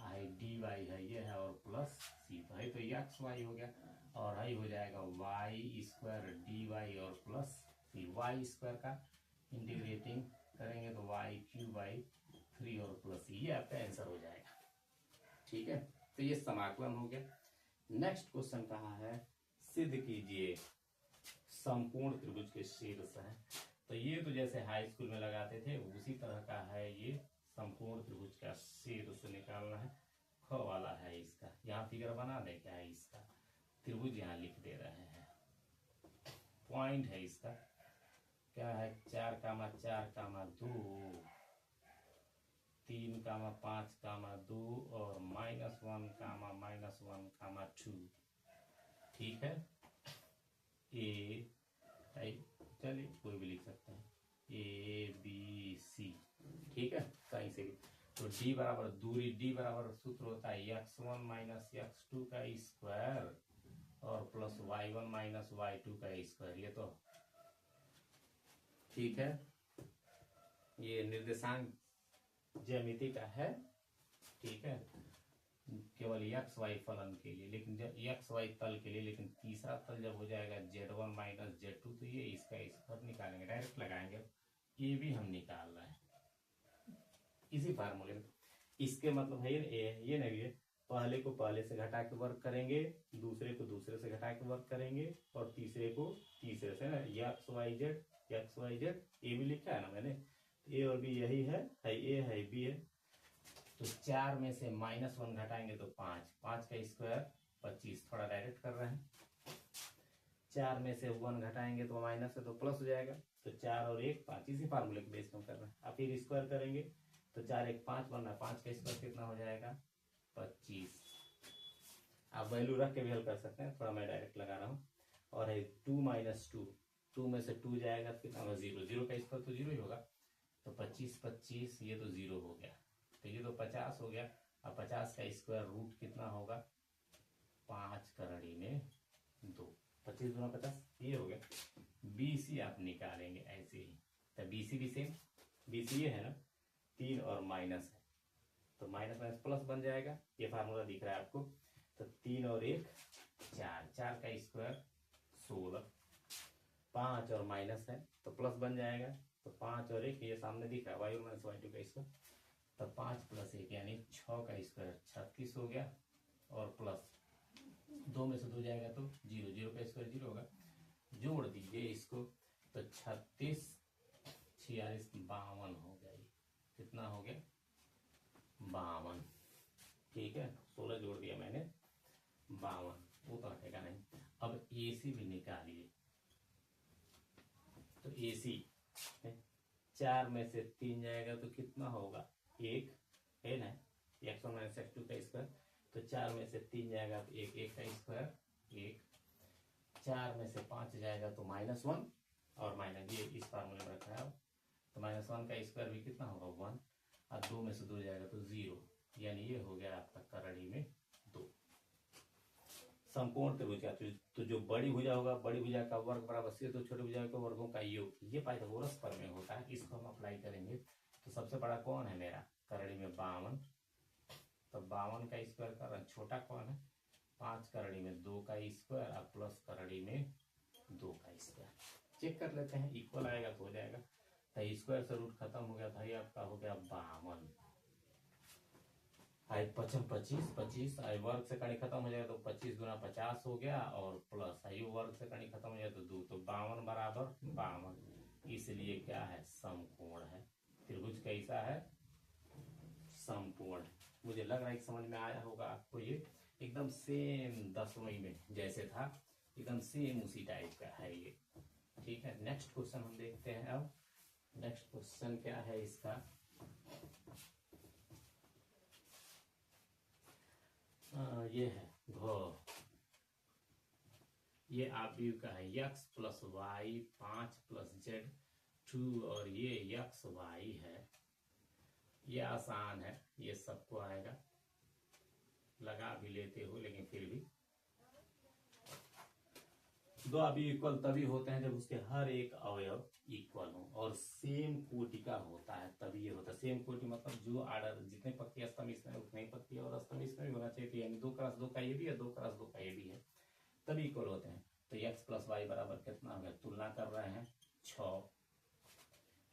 आई डी वाई है ये है, और प्लस सी तो है, तो एक्स वाई हो गया, और आई हो जाएगा वाई स्क्वायर डी वाई और प्लस सी। वाई स्क्वायर का इंटीग्रेटिंग करेंगे तो वाई क्यू बाई 3 और प्लस सी, ये आपका आंसर हो जाएगा, ठीक है। तो ये समाकलन हो गया। नेक्स्ट क्वेश्चन कहा है सिद्ध कीजिए समकोण त्रिभुज के शीर्ष है। तो ये तो जैसे हाई स्कूल में लगाते थे उसी तरह का है, ये समकोण त्रिभुज का शीर्ष निकालना है, ख वाला है इसका। यहाँ फिगर बना दे क्या है इसका, त्रिभुज यहाँ लिख दे रहे हैं, पॉइंट है इसका क्या है 4, 4, 2, 3, 5, 2 और -1, -1, 2, ठीक है। ए चलिए कोई भी लिख सकते हैं, ABC, ठीक है, कहीं से भी। तो D बराबर दूरी, D बराबर सूत्र होता है x1 - x2 का स्क्वायर और प्लस y1 - y2 का स्क्वायर, ये तो ठीक है। ये निर्देशांक ज्यामिति का है, ठीक है, केवल एक्स वाई फलन के लिए, लेकिन जब एक्स वाई तल के लिए, लेकिन तीसरा तल जब हो जाएगा z1 - z2 तो ये इसका स्क्वायर निकालेंगे, डायरेक्ट लगाएंगे। ये भी हम निकाल रहे हैं इसी फार्मूले में। इसके मतलब है ये नहीं है, पहले को पहले से घटा के वर्क करेंगे, दूसरे को दूसरे से घटा के वर्क करेंगे, और तीसरे को तीसरे से, ना एक्स वाई जेड, ये भी लिखा है ना मैंने, ए और बी यही है ए है बी है। तो 4 में से -1 घटाएंगे तो 5, 5 का स्क्वायर 25, थोड़ा डायरेक्ट कर रहे हैं। 4 में से 1 घटाएंगे तो माइनस है तो प्लस हो जाएगा, तो 4 और 1 5, इसी फार्मूले के बेस में कर रहे हैं। अब फिर स्क्वायर करेंगे तो 4 1 5 बन रहा है, 5 का स्क्वायर कितना हो जाएगा 25। आप वैल्यू रख के भी हल कर सकते हैं, थोड़ा मैं डायरेक्ट लगा रहा हूँ। और है 2 - 2, 2 में से 2 जाएगा तो कितना होगा 0, 0 का स्क्वायर तो 0 ही होगा, तो 25 25 ये तो 0 हो गया, तो ये तो 50 हो गया। अब 50 का स्क्वायर रूट कितना होगा 5 करड़ी में 2, 25 दूना 50, ये हो गया। BC आप निकालेंगे ऐसे ही, तो BC भी सेम, BC ये है ना 3 और माइनस है, तो माइनस माइनस प्लस बन जाएगा, ये फार्मूला दिख रहा है आपको। तो 3 और 1 4, 4 का स्क्वायर 16, 5 और माइनस है तो प्लस बन जाएगा, तो 5 और 1 ये सामने दिख रहा है y1 - y2 का स्क्वायर, तो 5 + 1 यानी 6 का स्क्वायर 36 हो गया, और प्लस 2 में से 2 जाएगा तो 0, 0 का स्क्वायर 0 होगा, जोड़ दीजिए इसको तो 36 46 52 हो गया, कितना हो गया 52, ठीक है। 16 जोड़ दिया मैंने 52, वो तो हटेगा नहीं। अब AC भी निकालिए, तो AC 4 में से 3 जाएगा तो कितना होगा 1 है ना, x1 - x2 का स्क्वायर, तो 4 में से 3 जाएगा तो 1, 1 का स्क्वायर 1, 4 में से 5 जाएगा तो -1 और माइनस, ये इस फार्मूले में रखा है, तो -1 का स्क्वायर भी कितना होगा 1, और 2 में से 2 जाएगा तो 0, यानी ये हो गया आपका करड़ी में 2। समकोण त्रिभुज का तो जो बड़ी भुजा होगा, बड़ी भुजा का वर्ग बराबर से तो छोटी भुजा के वर्गों का योग, ये पाइथागोरस प्रमेय होता है, इसको हम अप्लाई करेंगे। तो सबसे बड़ा कौन है मेरा करड़ी में 52, तो 52 का स्क्वायर कर रहे हैं, छोटा कौन है 5 करड़ी में 2 का स्क्वायर और प्लस करड़ी में 2 का स्क्वायर, चेक कर लेते हैं, इक्वल आएगा तो हो जाएगा। तो स्क्वायर से रूट खत्म हो गया, भाई आपका हो गया 52, आई 25 25 25, आई वर्ग से कणी खत्म हो जाएगा तो 25 गुना 50 हो गया, और प्लस आई वर्ग से कणी खत्म हो जाए तो 2, तो 52 बराबर 52, इसलिए क्या है समकोण है। त्रिभुज कैसा है समकोण। मुझे लग रहा है कि समझ में आया होगा आपको, ये एकदम सेम 10वीं में जैसे था एकदम सेम उसी टाइप का है ये, ठीक है। नेक्स्ट क्वेश्चन हम देखते हैं। अब नेक्स्ट क्वेश्चन क्या है इसका, ये है घ, ये आप व्यू का है x + y 5 + z 2 और ये यक्स वाई है, ये आसान है, ये सबको आएगा, लगा भी लेते हो लेकिन फिर भी। दो अभी इक्वल तभी होते हैं जब उसके हर एक अवयव इक्वल हो और सेम कोटि का होता है, तभी ये होता है। सेम कोटि मतलब जो आर्डर जितने पक्के स्तंभ इसमें उतने ही पक्के और स्तंभ इसमें भी होना चाहिए, तो यानी 2x2 का ये भी है, 2x2 का ये भी है, तभी इक्वल होते हैं। तो x प्लस वाई बराबर कितना हो गया, तुलना कर रहे हैं 6,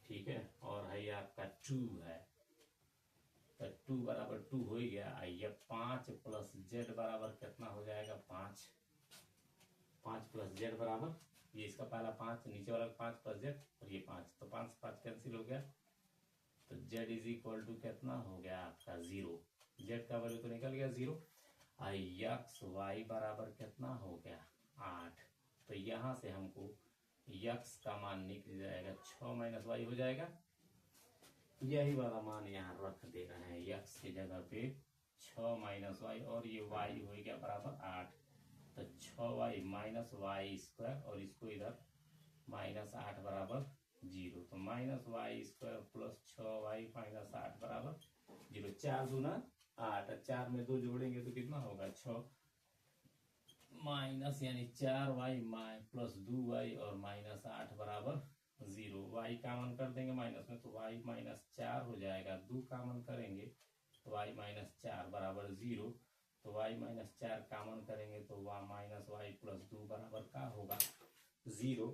ठीक है, और है ये आपका 2 है, तो 2 बराबर 2 हो ही गया। ये 5 प्लस जेड बराबर कितना हो जाएगा, 5 प्लस जेड बराबर, ये इसका पहला 5, नीचे वाला 5 प्लस जेड और ये 5, तो 5 5 कैंसिल हो गया, तो जेड इज इक्वल टू कितना हो गया आपका 0, जेड का वैल्यू तो निकल गया 0। यक्स वाई बराबर कितना हो गया 8, तो यहां से हमको यक्स का मान निकल जाएगा 6 माइनस वाई हो जाएगा, यही वाला मान यहाँ रख दे रहे हैं, यक्स की जगह पे 6 माइनस वाई और ये वाई हो गया बराबर 8, तो 6y माइनस वाई स्क्वायर और इसको इधर माइनस 8 बराबर 0, तो minus y square plus 6y minus 8 बराबर 0। 4 दूना 8, 4 में 2 जोड़ेंगे तो कितना होगा 6 माइनस यानी 4y प्लस 2y और माइनस 8 बराबर 0। y कॉमन कर देंगे माइनस में तो y माइनस 4 हो जाएगा, 2 कॉमन करेंगे तो y माइनस 4 बराबर 0, तो y माइनस 4 कॉमन करेंगे तो माइनस वाई प्लस 2 बराबर का होगा 0।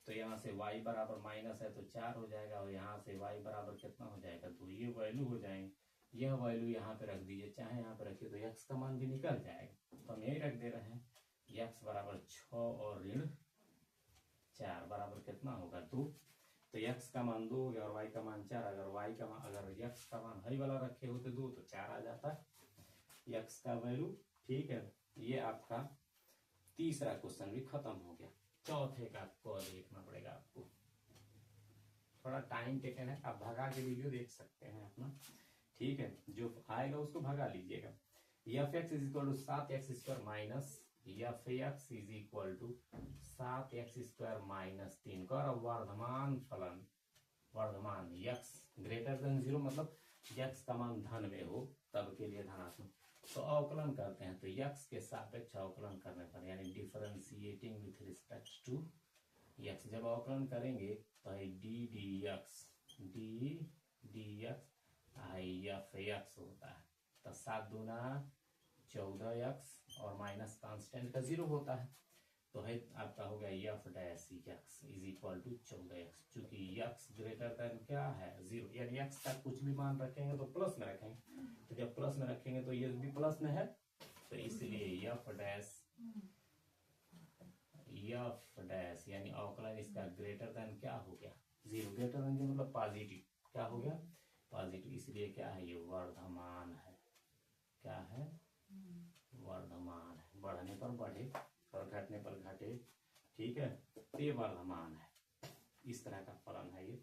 तो यहाँ से y बराबर माइनस है तो 4 हो जाएगा और यहाँ से y बराबर कितना हो जाएगा, तो ये वैल्यू हो जाएंगे, यह वैल्यू यहाँ पे रख दीजिए, चाहे यहाँ पे रखिए तो x का मान भी निकल जाएगा, तो हम यही रख दे रहे हैं, x बराबर 6 और ऋण 4 बराबर कितना होगा 2, तो x का मान 2 हो गया और y का मान 4, अगर x का मान हई वाला रखे होते 2 तो 4 आ जाता है यक्स का वैल्यू, ठीक है। ये आपका तीसरा क्वेश्चन भी खत्म हो गया। चौथे का आपको देखना पड़ेगा, आपको थोड़ा टाइम टेकन है, आप भगा के वीडियो देख सकते हैं अपना, ठीक है, जो आएगा उसको भगा लीजिएगा। F x is equal to 7x² minus f x is equal to 7x² minus 3 का वर्धमान फलन, वर्धमान यक्स ग्रेटर देन 0 मतलब यक्स का मान धन में हो तब के लिए धनात्मक, तो अवकलन करते हैं, तो यक्स के सापेक्ष अवकलन करने पर यानी differentiating with respect to x, जब अवकलन करेंगे तो d d x f x होता है, तो 7 दूना 14x और माइनस कांस्टेंट का 0 होता है, तो है आपका हो गया f dash x is equal to 14x, चूंकि x ग्रेटर देन क्या है 0, यानी x का कुछ भी मान रखेंगे तो प्लस में रखेंगे, तो जब प्लस में रखेंगे तो ये भी प्लस में है, तो इसलिए एफ डैश यानी अवकलन इसका ग्रेटर देन क्या हो गया 0, ग्रेटर देन के मतलब पॉजिटिव, क्या हो गया पॉजिटिव, इसलिए क्या है ये वर्धमान है, क्या है वर्धमान है, बढ़ने पर बढ़े और घटने पर घटे, ठीक है, ये वर्धमान है, इस तरह का फलन है ये।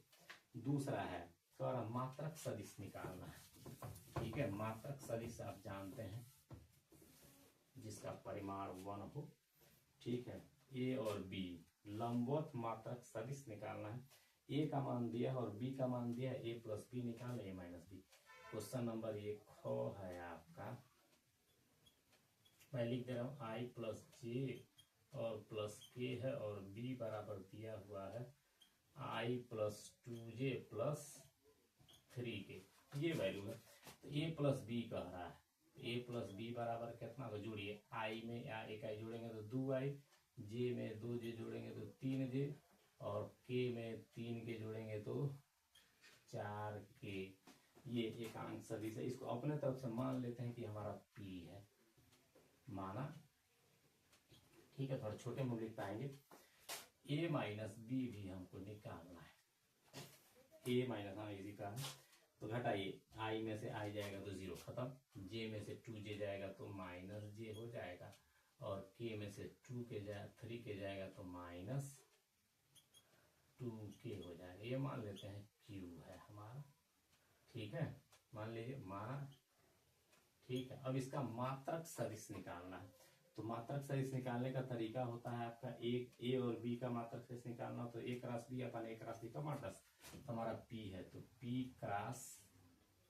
दूसरा है कर मात्रक सदिश निकालना है, ठीक है, मात्रक सदिश आप जानते हैं जिसका परिमाण 1 हो, ठीक है, ए और बी लंबवत मात्रक सदिश निकालना है, ए का मान दिया और बी का मान दिया, ए प्लस बी निकालना, ए माइनस बी। क्वेश्चन नंबर 1 है आपका, मैं लिख दे रहा हूँ आई प्लस जे और प्लस के है और बी बराबर दिया हुआ है आई प्लस 2j प्लस 3k, ये वैल्यू है, तो ए प्लस बी कह रहा है, ए प्लस बी बराबर कितना होगा, जोड़िए आई में एक आई जोड़ेंगे तो 2i, जे में 2j जोड़ेंगे तो 3j और के में 3k जोड़ेंगे तो 4k, ये एकांक सदिश है, इसको अपने तरफ से मान लेते हैं कि हमारा p है, माना, ठीक है, थोड़ा छोटे में लिख पाएंगे, a माइनस बी भी हमको निकालना है, a माइनस हाँ इजी का है, तो घटाइए i में से i जाएगा तो 0 खत्म, j में से 2j जाएगा तो माइनस j हो जाएगा और k में से 3k जाएगा तो माइनस 2k हो जाएगा, ये मान लेते हैं q है हमारा, ठीक है, मान लीजिए माना, ठीक है। अब इसका मात्रक सदिश निकालना है, तो मात्रक सदिश निकालने का तरीका होता है आपका एक ए और बी का मात्रक सदिश निकालना, तो ए क्रॉस बी अपन ए क्रॉस बी का मात्रक, तो हमारा पी है तो पी क्रॉस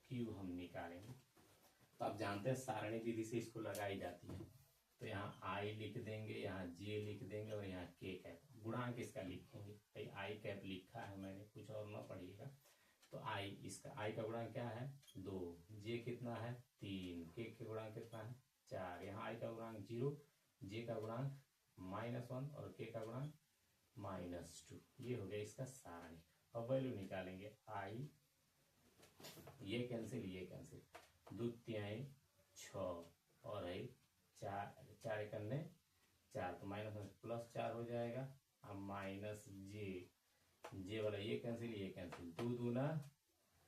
क्यू हम निकालेंगे। तो आप जानते हैं सारणी विधि से इसको लगाई जाती है। तो यहाँ आई लिख देंगे, यहाँ जे लिख देंगे और यहाँ के कैप, गुणांक इसका लिखेंगे। भाई आई कैप लिखा है मैंने, कुछ और ना पढ़िएगा। तो आई, इसका आई का गुणांक क्या है 2, जे कितना है 3, के गुणांक कितना है 4, यहाँ आई का गुणांक 0, जे का गुणांक -1 और के का गुणांक -2। ये हो गया इसका सारणी। अब वैल्यू निकालेंगे आई, ये कैंसिल ये कैंसिल, 2 तिहाई 6 और है 4, 4 एकन्ने 4, तो -+4 हो जाएगा। अब माइनस जे वाला ये कैंसिल, 2 दूना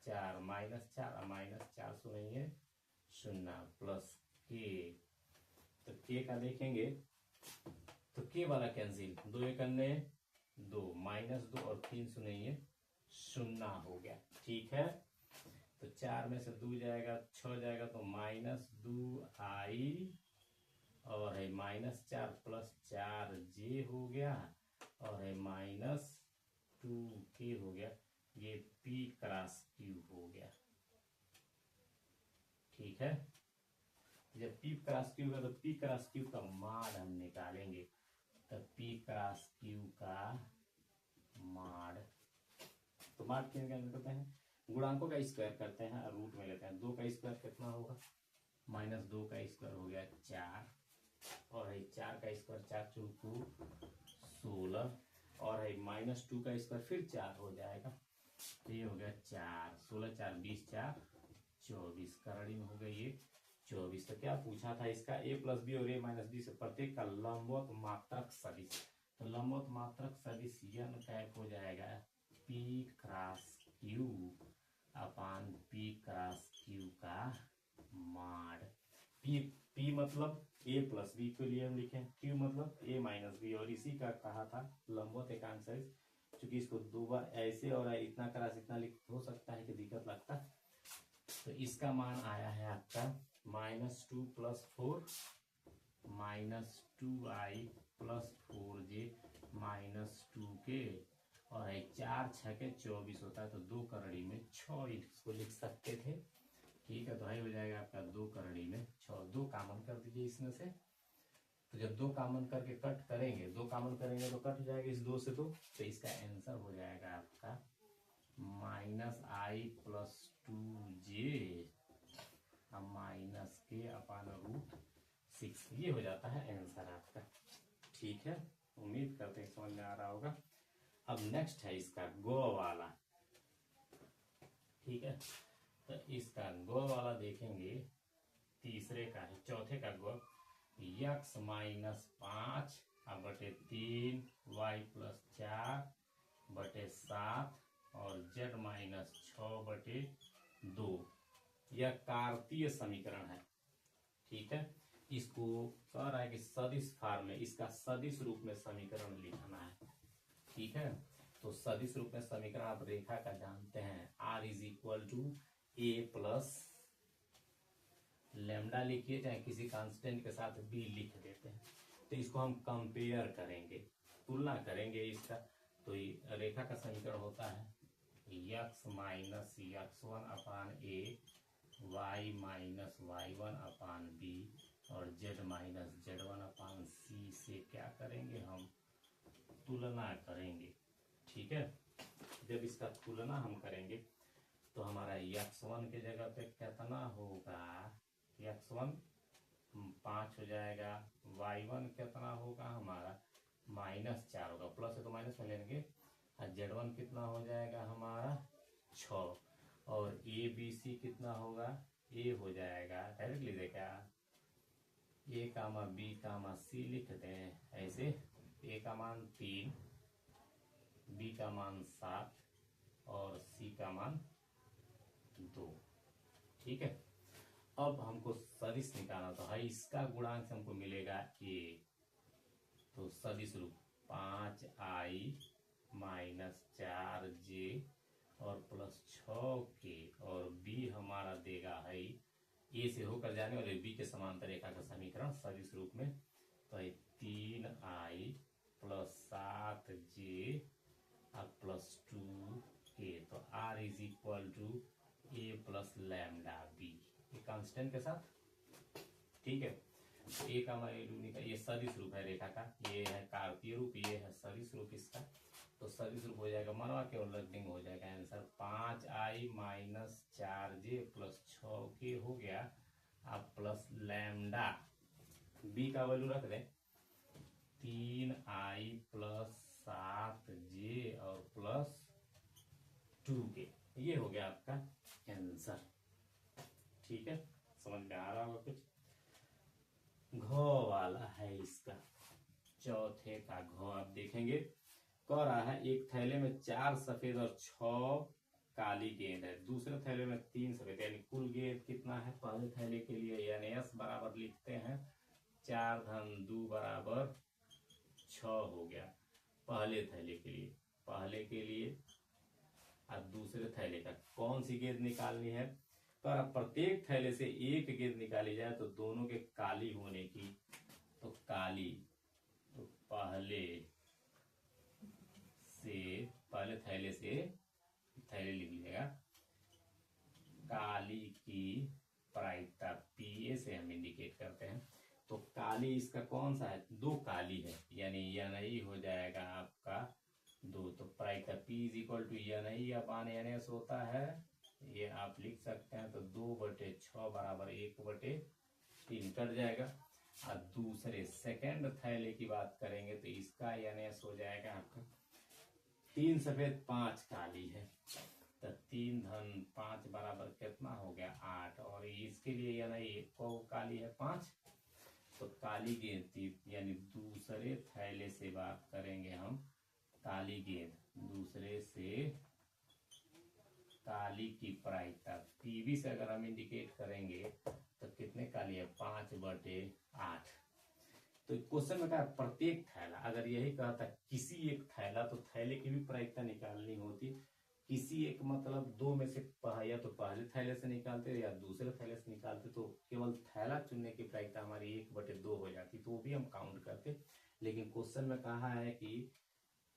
4, -4 -4 सुनेंगे 0 प्लस के, तो के का देखेंगे तो के वाला कैंसिल, 2 एकन्ने 2, -2 और 3 सुनेंगे 0 हो गया। ठीक है, तो 4 में से 2 जाएगा 6 जाएगा, तो -2 आई और है -4 + 4 जे हो गया और है -2 के हो गया। ये पी क्रॉस क्यू हो गया। ठीक है, जब पी क्रॉस क्यू का, तो पी क्रॉस क्यू का माड हम निकालेंगे। तो पी क्रॉस क्यू का माड, तो माड क्या करते हैं, गुणांकों का स्क्वायर करते हैं और रूट में लेते हैं। 2 का स्क्वायर कितना होगा, -2 का स्क्वायर हो गया 4 और है 4 का स्क्वायर 4 चौको 16 और है -2 का स्क्वायर फिर 4 हो जाएगा। तो ये हो गया 4, 16 4 20 4 24, करड़ी में हो गया ये 24। तो क्या पूछा था इसका, a + b और a - b से प्रत्येक का लंबवत मात्रक सदिश। तो लंबवत मात्रक सदिश n कैप हो जाएगा p क्रॉस q अपान p क्रॉस q का माड। p मतलब a + b के लिए हम लिखें, q मतलब a - b, और इसी का कहा था लंबवत एकांक सदिश। क्योंकि इसको 2 बार ऐसे और इतना क्रॉस इतना लिख हो सकता है कि दिक्कत लगता। तो इसका मान आया है आपका -2 + 4 -2i + 4j -2k और 4 6 के 24 होता है। तो 2 करड़ी में 6 इसको लिख सकते थे। ठीक है, तो हो जाएगा आपका 2 करड़ी में 6। 2 कॉमन कर दीजिए इसमें से। तो जब 2 कॉमन करके कट करेंगे, 2 कॉमन करेंगे तो कट जाएगा इस 2 से 2। तो इसका आंसर हो जाएगा आपका -i + 2j -k अपान √6। ये हो जाता है आंसर आपका। ठीक है, उम्मीद करते हैं समझ में आ रहा होगा। अब नेक्स्ट है इसका गो वाला। ठीक है, तो इसका गो वाला देखेंगे, तीसरे का है, चौथे का गो, x - 5 बटे 3 y + 4 बटे 7 और z - 6 बटे 2। यह कार्तीय समीकरण है। ठीक है, इसको कह रहा है कि सदिश फॉर्म में, इसका सदिश रूप में समीकरण लिखना है। ठीक है, तो सदिश रूप में समीकरण आप रेखा का जानते हैं, r = a + लैम्डा लिखिए, चाहे किसी कांस्टेंट के साथ b लिख देते हैं। तो इसको हम कंपेयर करेंगे, तुलना करेंगे इसका। तो रेखा का समीकरण होता है x - x1 upon a, y - y1 upon b और z - z1 अपान c से क्या करेंगे हम, तुलना करेंगे। ठीक है, जब इसका तुलना हम करेंगे तो हमारा x1 के जगह पे कितना होगा, x1 5 हो जाएगा, y1 कितना होगा हमारा -4 होगा, प्लस है तो माइनस में लेंगे, और z1 कितना हो जाएगा हमारा 6 और a b c कितना होगा, a हो जाएगा, डायरेक्ट लिख दे क्या, a, b, c लिख दें ऐसे। a का मान 3, b का मान 7 और c का मान 2। ठीक है, अब हमको सदिश निकालना, तो है इसका गुणांक हमको मिलेगा a। तो सदिश रूप 5i - 4j और +6k और b हमारा देगा है a से होकर जाने वाले b के समांतर रेखा का समीकरण सदिश रूप में तो 3i प्लस 7j और प्लस 2k। तो r is equal to a plus lambda b, ये कांस्टेंट के साथ। ठीक है, ए का वैल्यू निकाल, ये सदिश रूप है रेखा का, ये है कार्तीय रूप, ये है सदिश रूप इसका। तो सदिश रूप हो जाएगा, मनवा केवल रद्दिंग हो जाएगा। Answer 5i minus 4j plus 6k हो गया, अब प्लस लैम्डा बी का वैल्यू रख दें 3i प्लस 7j और प्लस 2k, ये हो गया आपका आंसर। ठीक है, समझ में आ रहा होगा कुछ। घ वाला है इसका, चौथे का घ आप देखेंगे, कह रहा है एक थैले में 4 सफेद और 6 काली गेंद है, दूसरे थैले में 3 सफेद, यानी कुल गेंद कितना है पहले थैले के लिए, यानी s बराबर लिखते हैं 4 धन 2 बराबर 6 हो गया पहले थैले के लिए। पहले के लिए अब दूसरे थैले का कौन सी गेंद निकालनी है, पर प्रत्येक थैले से एक गेंद निकाली जाए तो दोनों के काली होने की, तो काली, तो पहले थैले से थैले लिख लीजिएगा, काली की प्रायिकता पीए से हम इंडिकेट करते हैं। तो काली इसका कौन सा है, 2 काली है, यानी यह नहीं हो जाएगा आपका 2, तो प्रायिकता पी इज इक्वल टू यह नहीं अपान एन एस होता है, ये आप लिख सकते हैं। तो 2/6 बराबर 1/3 कट जाएगा। और दूसरे सेकंड थैले की बात करेंगे तो इसका एन एस हो जाएगा आपका 3 सफेद 5 काली है, तो 3 धन 5 बराबर कितना हो गया 8, और इसके लिए यानी को काली है 5, तो काली गेंद थी, यानी दूसरे थैले से बात करेंगे हम, काली गेंद दूसरे से काली की प्रायिकता पीवी से अगर हम इंडिकेट करेंगे तो कितने काली है 5/8। तो क्वेश्चन में कहा प्रत्येक थैला, अगर यही कहता किसी एक थैला, तो थैले की भी प्रायिकता निकालनी होती, किसी एक मतलब 2 में से या तो पहले थैले से निकालते या दूसरे थैले से निकालते, तो केवल थैला चुनने की प्रायिकता हमारी 1/2 हो जाती, तो वो भी हम काउंट करते। लेकिन क्वेश्चन में कहा है कि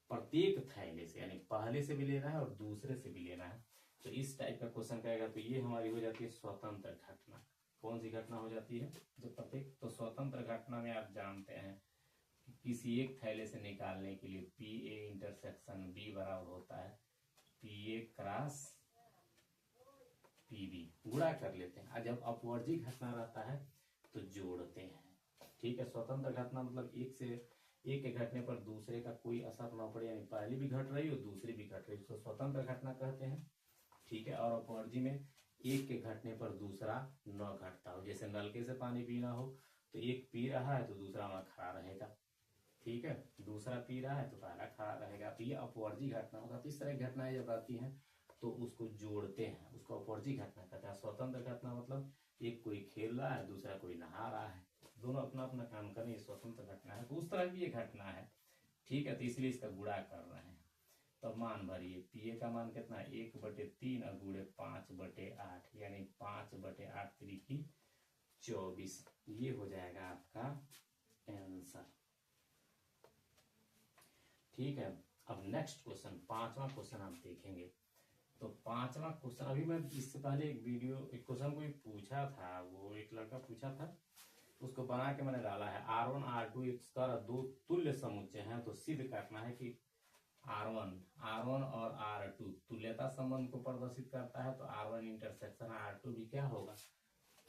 प्रत्येक थैले से, यानी पहले से भी लेना है और दूसरे से भी लेना है, तो इस टाइप का क्वेश्चन कहेगा तो ये हमारी हो जाती है स्वतंत्र घटना। कौन सी घटना हो जाती है, जो प्रत्येक, तो स्वतंत्र घटना में आप जानते हैं कि किसी एक थैले से निकालने के लिए पी ए इंटरसेक्शन बी बराबर होता है p a cross p b, गुणा कर लेते हैं। जब अपवर्जी घटना रहता है तो जोड़ते हैं। ठीक है, स्वतंत्र घटना मतलब एक के घटने पर दूसरे का कोई असर न पड़े, यानी पहली भी घट रही हो दूसरी भी घट रही हो, तो स्वतंत्र घटना कहते हैं। ठीक है, और अपवर्जी में एक के घटने पर दूसरा न घटता हो, जैसे नलके से पानी पीना हो तो एक पी रहा है तो दूसरा वहां खड़ा रहेगा। ठीक है, दूसरा पी रहा है तो पहला खड़ा रहेगा, तो ये अपवर्जी घटना होगा। तो इस तरह की घटनाएं जब आती हैं तो उसको जोड़ते हैं, उसको अपवर्जी घटना कहते हैं। स्वतंत्र घटना मतलब एक कोई खेल रहा है दूसरा कोई नहा रहा है, दोनों अपना अपना काम करें, ये स्वतंत्र घटना है। तो उस तरह की ये घटना है। ठीक है, तो इसलिए इसका गुणा कर रहे हैं। तो मान भरिए, पीए का मान कितना है 1/3 और गुणे 5/8, यानी 5/8 3 24, ये हो जाएगा आपका आंसर। ठीक है, अब नेक्स्ट क्वेश्चन, 5वां क्वेश्चन आप देखेंगे। तो 5वां क्वेश्चन, अभी मैं इससे पहले एक क्वेश्चन कोई पूछा था, वो एक लड़का पूछा था, उसको बना के मैंने डाला है। R1 R2 एक स्तर 2 तुल्य समुच्चय हैं, तो सिद्ध करना है कि R1 और R2 तुल्यता संबंध को प्रदर्शित करता है, तो R1 इंटरसेक्शन R2 भी क्या होगा,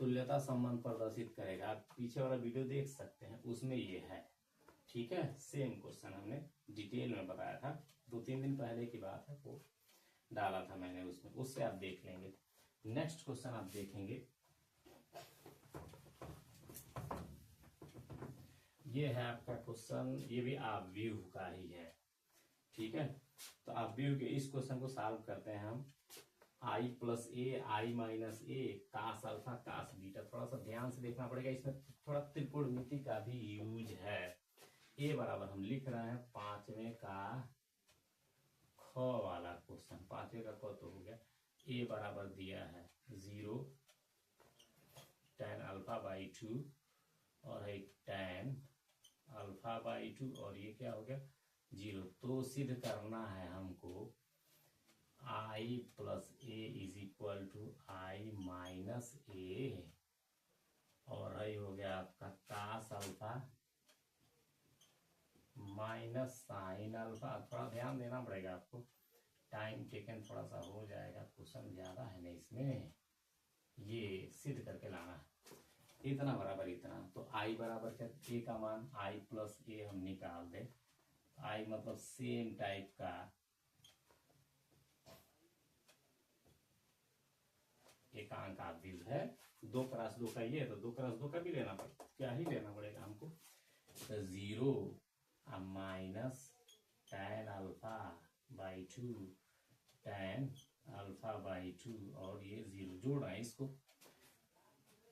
तुल्यता संबंध प्रदर्शित करेगा। आप पीछे वाला वीडियो देख सकते हैं, उसमें ये है। ठीक है, सेम क्वेश्चन हमने डिटेल में बताया था, 2-3 दिन पहले की बात है, वो डाला था मैंने उसमें, उससे आप देख लेंगे। नेक्स्ट क्वेश्चन आप देखेंगे, ये है आपका क्वेश्चन, ये भी आव्यूह का ही है। ठीक है, तो आव्यूह के इस क्वेश्चन को सॉल्व करते हैं हम। i plus a i minus a cos alpha cos beta, थोड़ा सा ध्यान से देखना पड़ेगा, इसमें थोड़ा त्रिकोणमिति का भी यूज है। ए बराबर हम लिख रहे हैं 5वें का ख वाला क्वेश्चन, 5वें का ख तो हो गया। ए बराबर दिया है 0 tan α/2 और है tan अल्फा बाई 2 और ये क्या हो गया 0। तो सिद्ध करना है हमको I plus A is equal to I minus A, और ये हो गया आपका cos alpha minus sine alpha. थोड़ा ध्यान देना पड़ेगा आपको, टाइम टेकन थोड़ा सा हो जाएगा, क्वेश्चन ज्यादा है ना इसमें, ये सिद्ध करके लाना है। इतना बराबर इतना, तो आई बराबर क्या, ए का मान आई प्लस ए हम निकाल दें। आई मतलब सेम टाइप का एकांक आदिश है, 2x2 का ये है, तो 2x2 का भी लेना पड़ेगा, क्या ही लेना पड़ेगा हमको, तो 0 minus tan alpha by 2 tan alpha by 2 और ये 0 जोड़ रहे हैं इसको।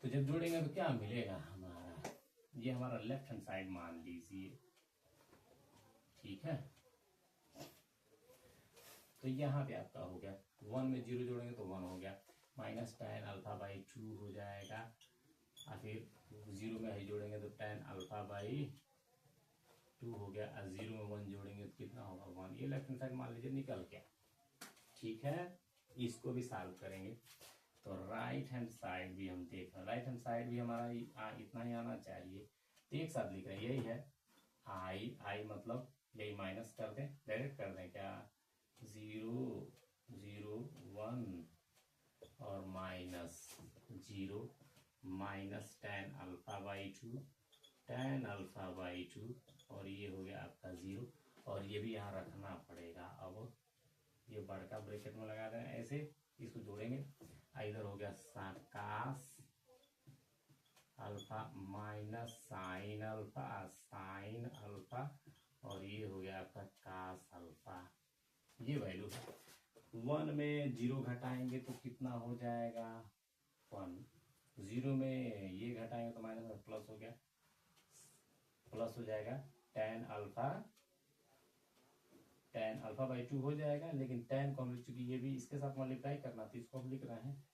तो जब जोड़ेंगे तो क्या मिलेगा हमारा, ये हमारा लेफ्ट हैंड साइड मान लीजिए, ठीक है। तो यहाँ पे आपका हो गया 1 में 0 जोड़ेंगे तो 1 हो गया, माइनस tan अल्फा बाई 2 हो जाएगा, और फिर 0 में ही जोड़ेंगे तो tan अल्फा बाई 2 हो गया, और 0 में 1 जोड़ेंगे तो कितना होगा 1। ये लेफ्ट हैंड साइड मान लीजिए निकल गया, ठीक है। इसको भी सॉल्व करेंगे, तो राइट हैंड साइड भी हम देख रहे हैं, राइट हैंड साइड भी हमारा इतना ही आना चाहिए, तो एक साथ लिख रहे हैं, यही है आई, आई मतलब यही माइनस कर दें, डायरेक्ट कर दें क्या, 0 0 1 और minus 0 minus tan alpha by 2 tan alpha by 2 और ये हो गया आपका 0, और ये भी यहाँ रखना पड़ेगा। अब ये बड़का ब्रैकेट में लगा दें ऐसे, इसको जोड़ेंगे, इधर हो गया cos alpha minus sine alpha और ये हो गया आपका कास अल्फा। ये वैल्यू है, 1 में 0 घटाएंगे तो कितना हो जाएगा 1, 0 में ये घटाएंगे तो माइनस में प्लस हो गया, प्लस हो जाएगा tan अल्फा बाई 2 हो जाएगा, लेकिन tan को हम लिख चुकी, ये भी इसके साथ मल्टीप्लाई करना था, इसको हम लिख रहे हैं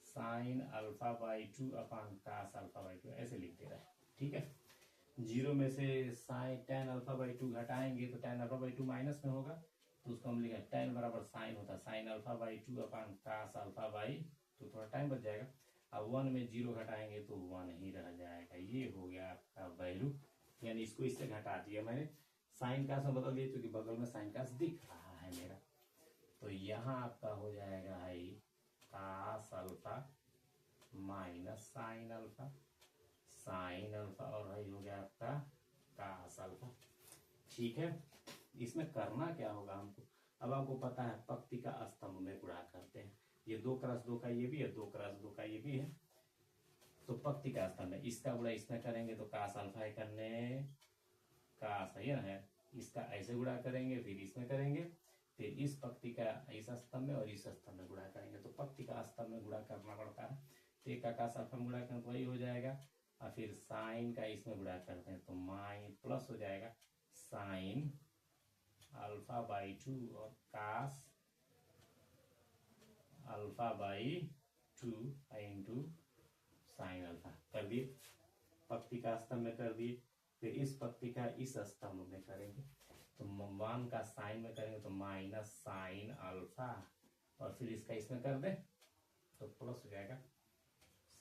sine alpha by 2 upon cos alpha by 2, ऐसे लिख दे रहे हैं, ठीक है। 0 में से साइन tan अल्फा बाई 2 घटाएंगे तो tan अल्फा बाई 2 माइनस में होगा, तो उसको हम लिखा tan बराबर साइन होता है sine alpha by 2 upon cos alpha by 2, थोड़ा टाइम बच जाएगा। अब 1 में 0 घटाएंगे तो 1 ही रह जाएगा, ये हो गया आपका वैल्यू, यानी इसको इससे घटा दिया मैंने, साइन कास में बदल दिया क्योंकि बगल में साइन कास दिख रहा है मेरा। तो यहाँ आपका हो जाएगा है cos alpha minus sine alpha और है हो गया आपका कास अल्फा, ठीक है। इसमें करना क्या होगा हमको, अब आपको पता है पंक्ति का स्तंभ में गुणा करते हैं, ये 2x2 का ये भी है, 2x2 का ये भी है, तो पंक्ति का स्तंभ है, इसका गुणा इसमें करेंगे तो कास अल्फा करने कास है, इसका ऐसे गुणा करेंगे, फिर इसमें करेंगे, फिर इस पंक्ति का इस स्तंभ में और इस स्तंभ में गुणा करेंगे, तो पंक्ति का स्तंभ में गुणा करना पड़ता है, तो एक का कास अल्फा में गुणा करें तो वही हो जाएगा, और फिर साइन का इसमें गुणा करते हैं तो माइन प्लस हो जाएगा साइन अल्फा बाई 2 और cos alpha by 2 into sine alpha कर दिए, पंक्ति का स्तंभ में कर दिए, फिर इस पंक्ति का इस स्तंभ में करेंगे, तो 1 का साइन में करेंगे तो माइनस साइन अल्फा और फिर इसका इसमें कर दें तो प्लस हो जाएगा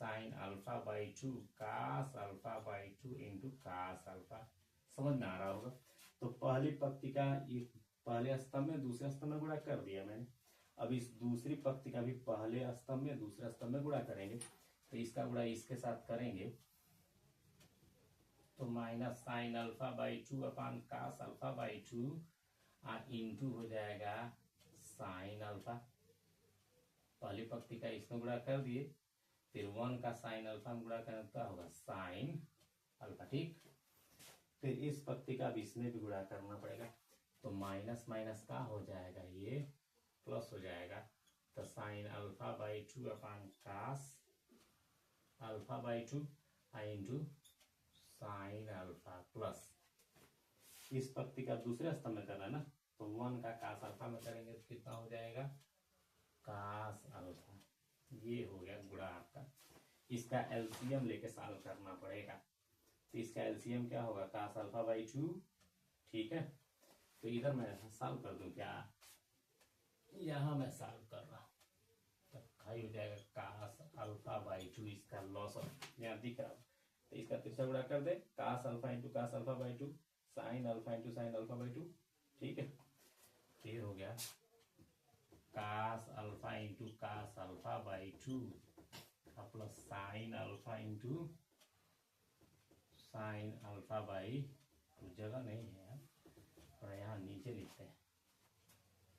sine alpha by 2 cos alpha by 2 into cos alpha. समझ में आ रहा होगा। तो पहली पंक्ति का पहले स्तंभ में दूसरे स्तंभ में गुणा कर दिया मैंने, अब इस दूसरी पंक्ति का भी पहले स्तंभ में दूसरे स्तंभ में गुणा करेंगे, तो इसका गुणा इसके साथ करेंगे तो minus sine alpha by 2 upon cos alpha by 2 into हो जाएगा साइन अल्फा, पहली पंक्ति का इसमें गुणा कर दिए, फिर 1 का साइन अल्फा में गुणा करें तो क्या होगा साइन अल्फा, ठीक। फिर इस पंक्ति का भी इसमें भी गुणा करना पड़ेगा, तो माइनस माइनस का हो जाएगा ये प्लस हो जाएगा, तो sine alpha by 2 upon cos alpha by 2 into sine alpha plus इस पंक्ति का दूसरे स्तंभ में करना है ना, तो 1 का कास अल्फा में करेंगे तो कितना हो जाएगा कास अल्फा। ये हो गया गुणा आपका, इसका एलसीएम लेके सॉल्व करना पड़ेगा, तो इसका एलसीएम क्या होगा, कास अल्फा बाई 2। ठीक है, तो इधर मैं सॉल्व कर दूं क्या, यहां मैं सॉल्व कर रहा हूं, तो हाई हो जाएगा कास अल्फा बाई 2, इसका लॉस यहाँ दिख रहा हो, तो इसका तिरछा गुणा कर दे, cos alpha into cos alpha by 2, sine alpha into sine alpha by 2। ठीक है, तो ये हो गया cos alpha into cos alpha by 2 plus sine alpha into sine alpha by 2। जगह नहीं है यार, थोड़ा यहाँ नीचे लिखते हैं,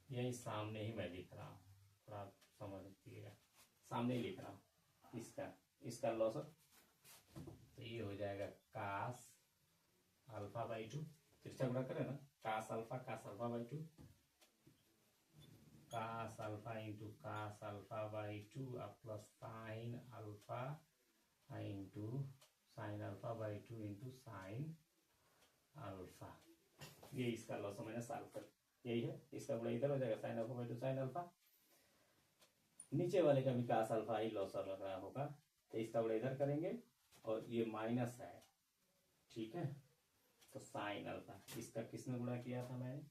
यही सामने ही मैं लिख रहा हूँ, थोड़ा समझ लीजिएगा, सामने ही लिख रहा हूँ। इसका लॉस, तो ये हो जाएगा कास अल्फा बाई 2, तिरछा गुणा करें ना, cos alpha by 2, cos alpha into cos alpha by 2 plus sine alpha into sine alpha by 2 into sine alpha. ये इसका लॉस मैंने सॉल्व कर, यही है, इसका गुणा इधर हो जाएगा sine alpha by 2 sine alpha, नीचे वाले का भी कास अल्फा ही लॉस लग रहा होगा, तो इसका गुणा इधर करेंगे और ये माइनस है। ठीक है, तो साइन अल्फा, इसका किसने गुणा किया था मैंने,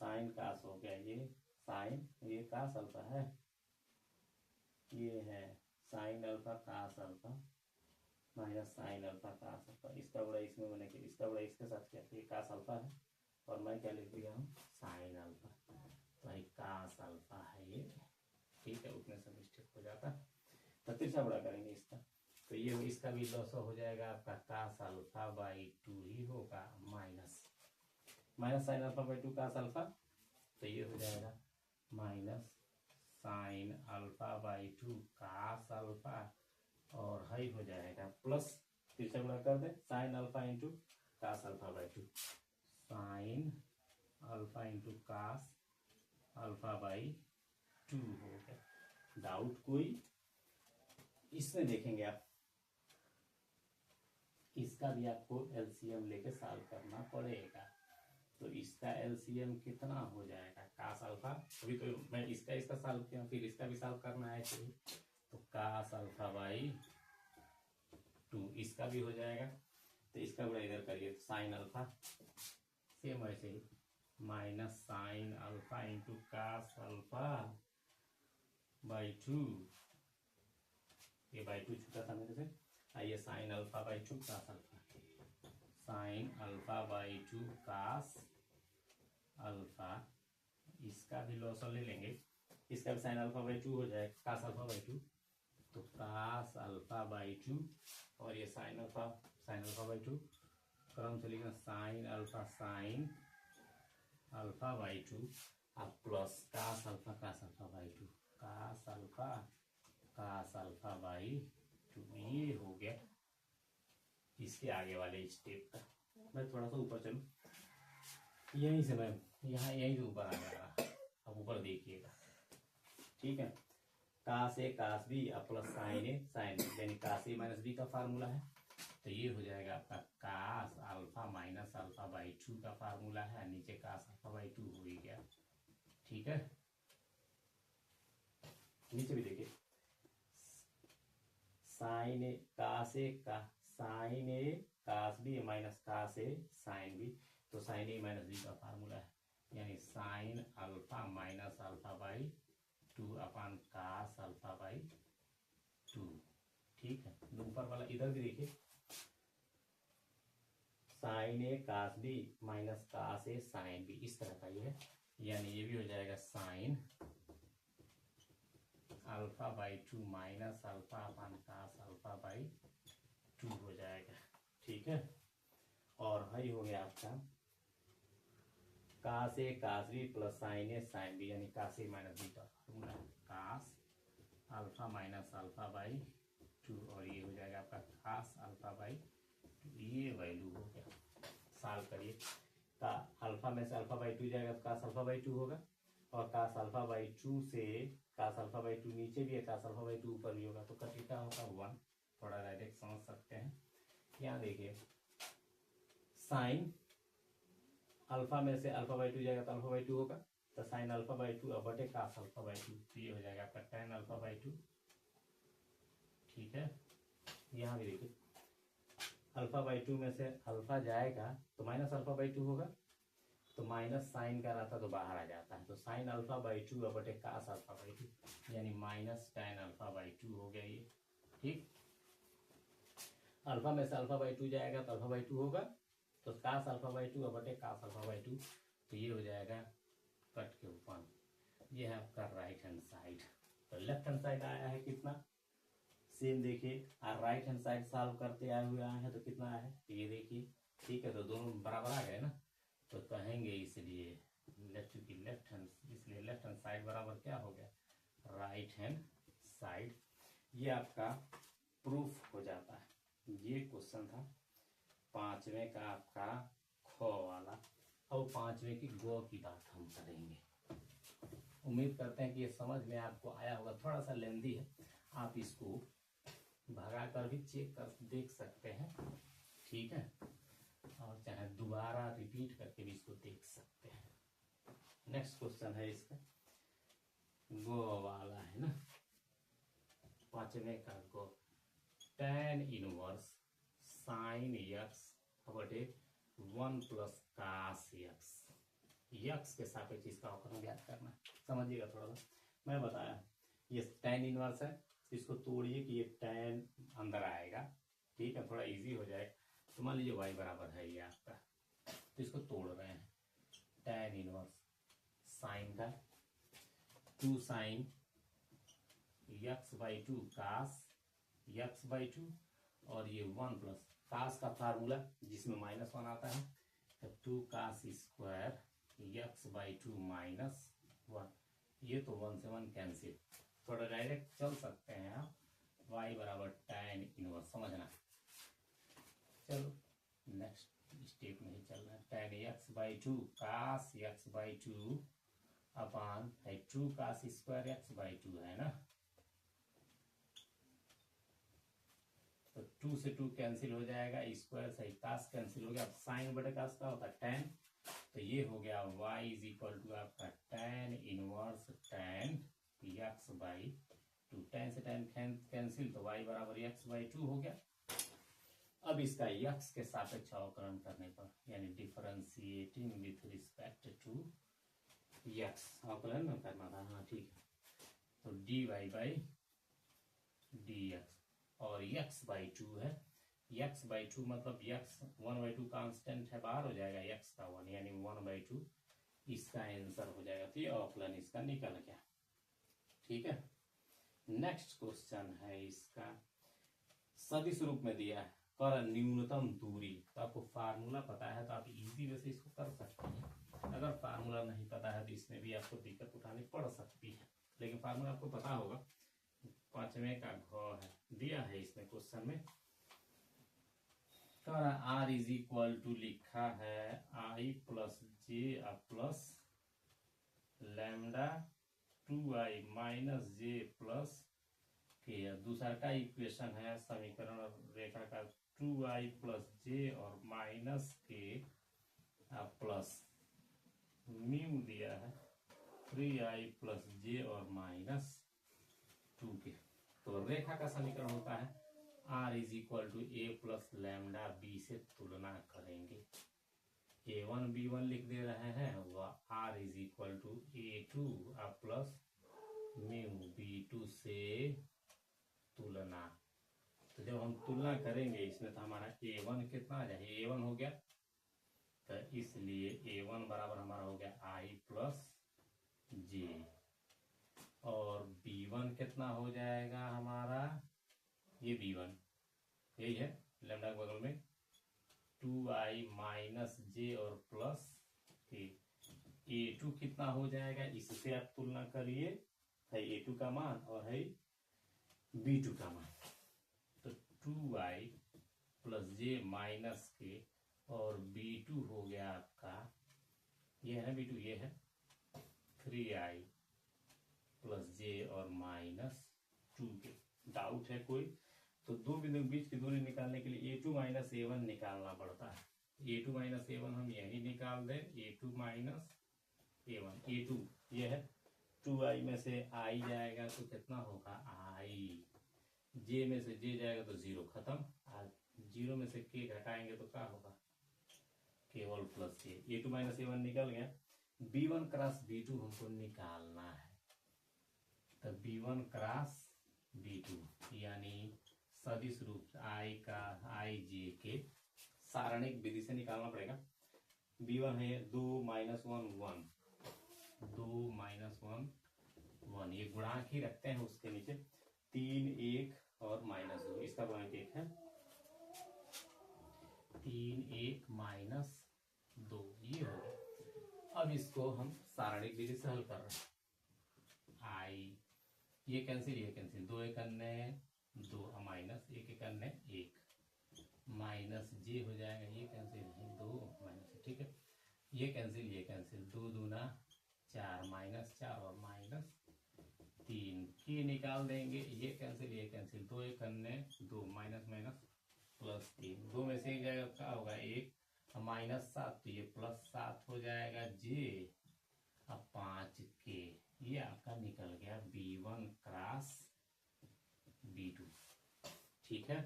साइन कास हो गया, ये साइन, ये कास अल्फा है, ये है sine alpha cos alpha minus sine alpha cos alpha, इसका गुणा इसमें मैंने किया, इसका गुणा इसके साथ किया, ये कास अल्फा है और मैं क्या लिख दिया हूँ, साइन अल्फा, तो ये कास अल्फा है ये। ठीक है, उतने से मिस्टेक हो जाता, तो तिरछा गुणा करेंगे इसका, तो ये इसका भी लॉस हो जाएगा आपका कास अल्फा बाई 2 ही होगा, minus sine alpha by 2 cos alpha, तो ये हो जाएगा minus sine alpha by 2 cos alpha, और हाई हो जाएगा प्लस, तिरछा गुणा कर दे, sine alpha into cos alpha by 2, sine alpha into cos alpha by 2 हो गया। डाउट कोई इसमें देखेंगे आप, इसका भी आपको एलसीएम लेके सॉल्व करना पड़ेगा, तो इसका एलसीएम कितना हो जाएगा, कास अल्फा, अभी तो मैं इसका सॉल्व किया, फिर इसका भी सॉल्व करना है, तो कास अल्फा बाई 2 इसका भी हो जाएगा, तो इसका बड़ा इधर करिए, तो साइन अल्फा सेम वैसे ही minus sine alpha into cos alpha by 2, ये बाई 2 छूटा था मेरे से, आइए sine alpha by 2 cos alpha, sine alpha by 2 cos alpha, इसका भी लॉस ले लेंगे, इसका भी साइन अल्फा बाई 2 हो जाएगा, कास अल्फा बाई 2, तो कास अल्फा बाई 2, और ये साइन अल्फा बाई 2, क्रम से लिखना साइन अल्फा बाई 2 अब plus cos alpha by 2, cos alpha by 2, ये हो गया इसके आगे वाले स्टेप का। मैं थोड़ा सा ऊपर चलूं, यहीं से मैं यहाँ यहीं से ऊपर आ जा रहा, अब ऊपर देखिएगा। ठीक है, cos A cos B plus sine A sine B, यानी कास ए माइनस बी का फार्मूला है, तो ये हो जाएगा आपका cos alpha minus alpha by 2 का फार्मूला है, नीचे कास अल्फा बाई 2 हो ही गया। ठीक है, नीचे भी देखिए, sine A cos B minus cos A sine B, तो साइन ए माइनस बी का फार्मूला है, यानी sine alpha minus alpha by 2 upon cos alpha by 2। ठीक है, ऊपर वाला इधर भी देखिए, sine A cos B minus cos A sine B, इस तरह का ये है, यानी ये भी हो जाएगा sine alpha by 2 minus alpha upon cos alpha by 2 हो जाएगा। ठीक है, और हाई हो गया आपका cos A cos B plus sine A sine B, यानी कास ए माइनस बी का फॉर्मूला है cos alpha minus alpha by 2, और ये हो जाएगा आपका कास अल्फा बाई 2, ये वैल्यू हो गया। सॉल्व करिए, का अल्फा में से अल्फा बाई 2 जाएगा तो कास अल्फा बाई 2 होगा, और कास अल्फा बाई 2 से कास अल्फा बाई 2 नीचे भी है, कास अल्फा बाई 2 ऊपर भी होगा, तो कट क्या होगा 1। थोड़ा डायरेक्ट समझ सकते हैं, यहाँ देखिए साइन अल्फा में से अल्फा बाई 2 जाएगा तो अल्फा बाई 2 होगा, तो साइन अल्फा बाई 2 अब बटे कास अल्फा बाई 2, तो ये हो जाएगा आपका tan अल्फा बाई 2। ठीक है, यहाँ भी देखिए अल्फा बाई टू में से अल्फा जाएगा तो माइनस अल्फा बाई टू होगा, तो माइनस साइन का रहता तो बाहर आ जाता है, तो साइन अल्फा बाई टू बटे कास अल्फा बाई टू, यानी minus tan alpha by two हो गया ये। ठीक, अल्फा में से अल्फा बाई टू जाएगा तो अल्फा बाई टू होगा, तो कास अल्फा बाई टू बटे कास अल्फा बाई टू, तो ये हो जाएगा कट के ऊपर। ये है आपका राइट हैंड साइड। तो लेफ्ट हैंड साइड आया है कितना, सेम देखिए, और राइट हैंड साइड सॉल्व करते आए हुए आए हैं तो कितना आया है, तो ये देखिए। ठीक है, तो दोनों बराबर आ गए ना, तो कहेंगे इसलिए लेफ्ट की लेफ्ट हैंड, इसलिए लेफ्ट हैंड साइड बराबर क्या हो गया, राइट हैंड साइड। ये आपका प्रूफ हो जाता है। ये क्वेश्चन था पांचवें का आपका ख वाला। अब पांचवें की गौ की बात हम करेंगे। उम्मीद करते हैं कि ये समझ में आपको आया होगा। थोड़ा सा लेंदी है, आप इसको भगा कर भी चेक कर देख सकते हैं। ठीक है, और चाहे दोबारा रिपीट करके भी इसको देख सकते हैं। नेक्स्ट क्वेश्चन है इसका गो वाला है ना, पांचवें का गो। tan इनवर्स साइन यक्स बटे 1 प्लस कास यक्स। यक्स के सापेक्ष इसका अवकलन ज्ञात करना है। समझिएगा थोड़ा सा, मैं बताया ये tan इनवर्स है, इसको तोड़िए कि ये tan अंदर आएगा। ठीक है, थोड़ा इजी हो जाए। तो मान लीजिए y बराबर है ये आपका, तो इसको तोड़ रहे हैं। tan इनवर्स साइन का 2 sine x by two cos x by two, और ये 1 प्लस कास का फार्मूला जिसमें -1 आता है, तो 2 cos square x by two minus 1। ये तो 1 से 1 कैंसिल, थोड़ा डायरेक्ट चल सकते हैं आप। y बराबर tan इनवर्स, समझना। चलो नेक्स्ट स्टेप में ही चल रहा है। tan x by two cos x by two upon है 2 cos square x by two है ना, तो 2 से 2 कैंसिल हो जाएगा, स्क्वायर से कास कैंसिल हो गया। अब साइन बटे कास का होता है tan, तो ये हो गया y इज इक्वल टू आपका tan inverse tan x by to. tan से tan कैंसिल, तो y बराबर यक्स बाई टू हो गया। अब इसका यक्स के सापेक्ष अवकलन करने पर, यानी differentiating with respect to x, अवकलन करना था। हाँ ठीक है, तो dy बाई dx, और x बाई टू है। x बाई टू मतलब x 1/2 कांस्टेंट है, बाहर हो जाएगा x का 1, यानी 1/2 इसका आंसर हो जाएगा। तो ये अवकलन इसका निकल गया। ठीक है, नेक्स्ट क्वेश्चन है इसका सदिश रूप में दिया है, कर न्यूनतम दूरी। तो आपको फार्मूला पता है तो आप इजी वे से इसको कर सकते हैं। अगर फार्मूला नहीं पता है तो इसमें भी आपको दिक्कत उठानी पड़ सकती है, लेकिन फार्मूला आपको पता होगा। पांचवें का घ है, दिया है इसमें क्वेश्चन में। r इज इक्वल टू लिखा है i plus J plus lambda 2i minus J plus के। दूसरा का इक्वेशन है समीकरण रेखा का 2i प्लस जे और माइनस के प्लस म्यू दिया है 3i प्लस जे और माइनस 2 के। तो रेखा का समीकरण होता है r is equal to A plus lambda B से तुलना करेंगे। a1 b1 लिख दे रहे हैं, वह r is equal to a2 plus mu b2 से तुलना। तो जब हम तुलना करेंगे इसमें, तो हमारा a1 कितना आ जाए, a1 हो गया, तो इसलिए a1 बराबर हमारा हो गया i प्लस जे, और b1 कितना हो जाएगा हमारा, ये b1 यही है लैम्डा के बगल में 2i माइनस जे और प्लस के। a2 कितना हो जाएगा, इससे आप तुलना करिए, है a2 का मान और है b2 का मान। तो 2i प्लस जे माइनस के और b2 हो गया आपका, ये है b2, ये है 3i प्लस जे और माइनस 2 के। डाउट है कोई तो दो बिंदु के बीच की दूरी निकालने के लिए a2 माइनस a1 निकालना पड़ता है। a2 माइनस a1 हम यही निकाल दें, a2 माइनस a1, a2 ये है 2i में से i जाएगा तो कितना होगा i, j में से j जाएगा तो 0 खत्म, जीरो में से के घटाएंगे तो क्या होगा, केवल प्लस के, A two minus A one निकल गया। B one cross B two हमको निकालना है, तो B one cross B two यानी सदिश रूप आई का आई जे के सारणिक विधि से निकालना पड़ेगा। बी वन है 2 माइनस 1 1, 2 माइनस 1 1, ये गुणांक ही रखते हैं उसके नीचे। 3 1 और माइनस 2, इसका गुणांक 1 है। 3 1 माइनस 2 ये हो गया। अब इसको हम सारणिक विधि से हल कर रहे हैं। आई ये कैंसिल, 2 एक अन्य 2 माइनस 1 एक अन्य 1 माइनस जे हो जाएगा, ये कैंसिल है 2 माइनस, ठीक है। ये कैंसिल 2 दूना 4 माइनस 4 और माइनस 3 के निकाल देंगे। ये कैंसिल 2 एक अन्य 2 माइनस माइनस प्लस 3, 2 में से एक जाएगा क्या होगा 1 माइनस 7, तो ये प्लस 7 हो जाएगा जे। अब 5 के, ये आपका निकल गया B1 क्रॉस B2, ठीक है।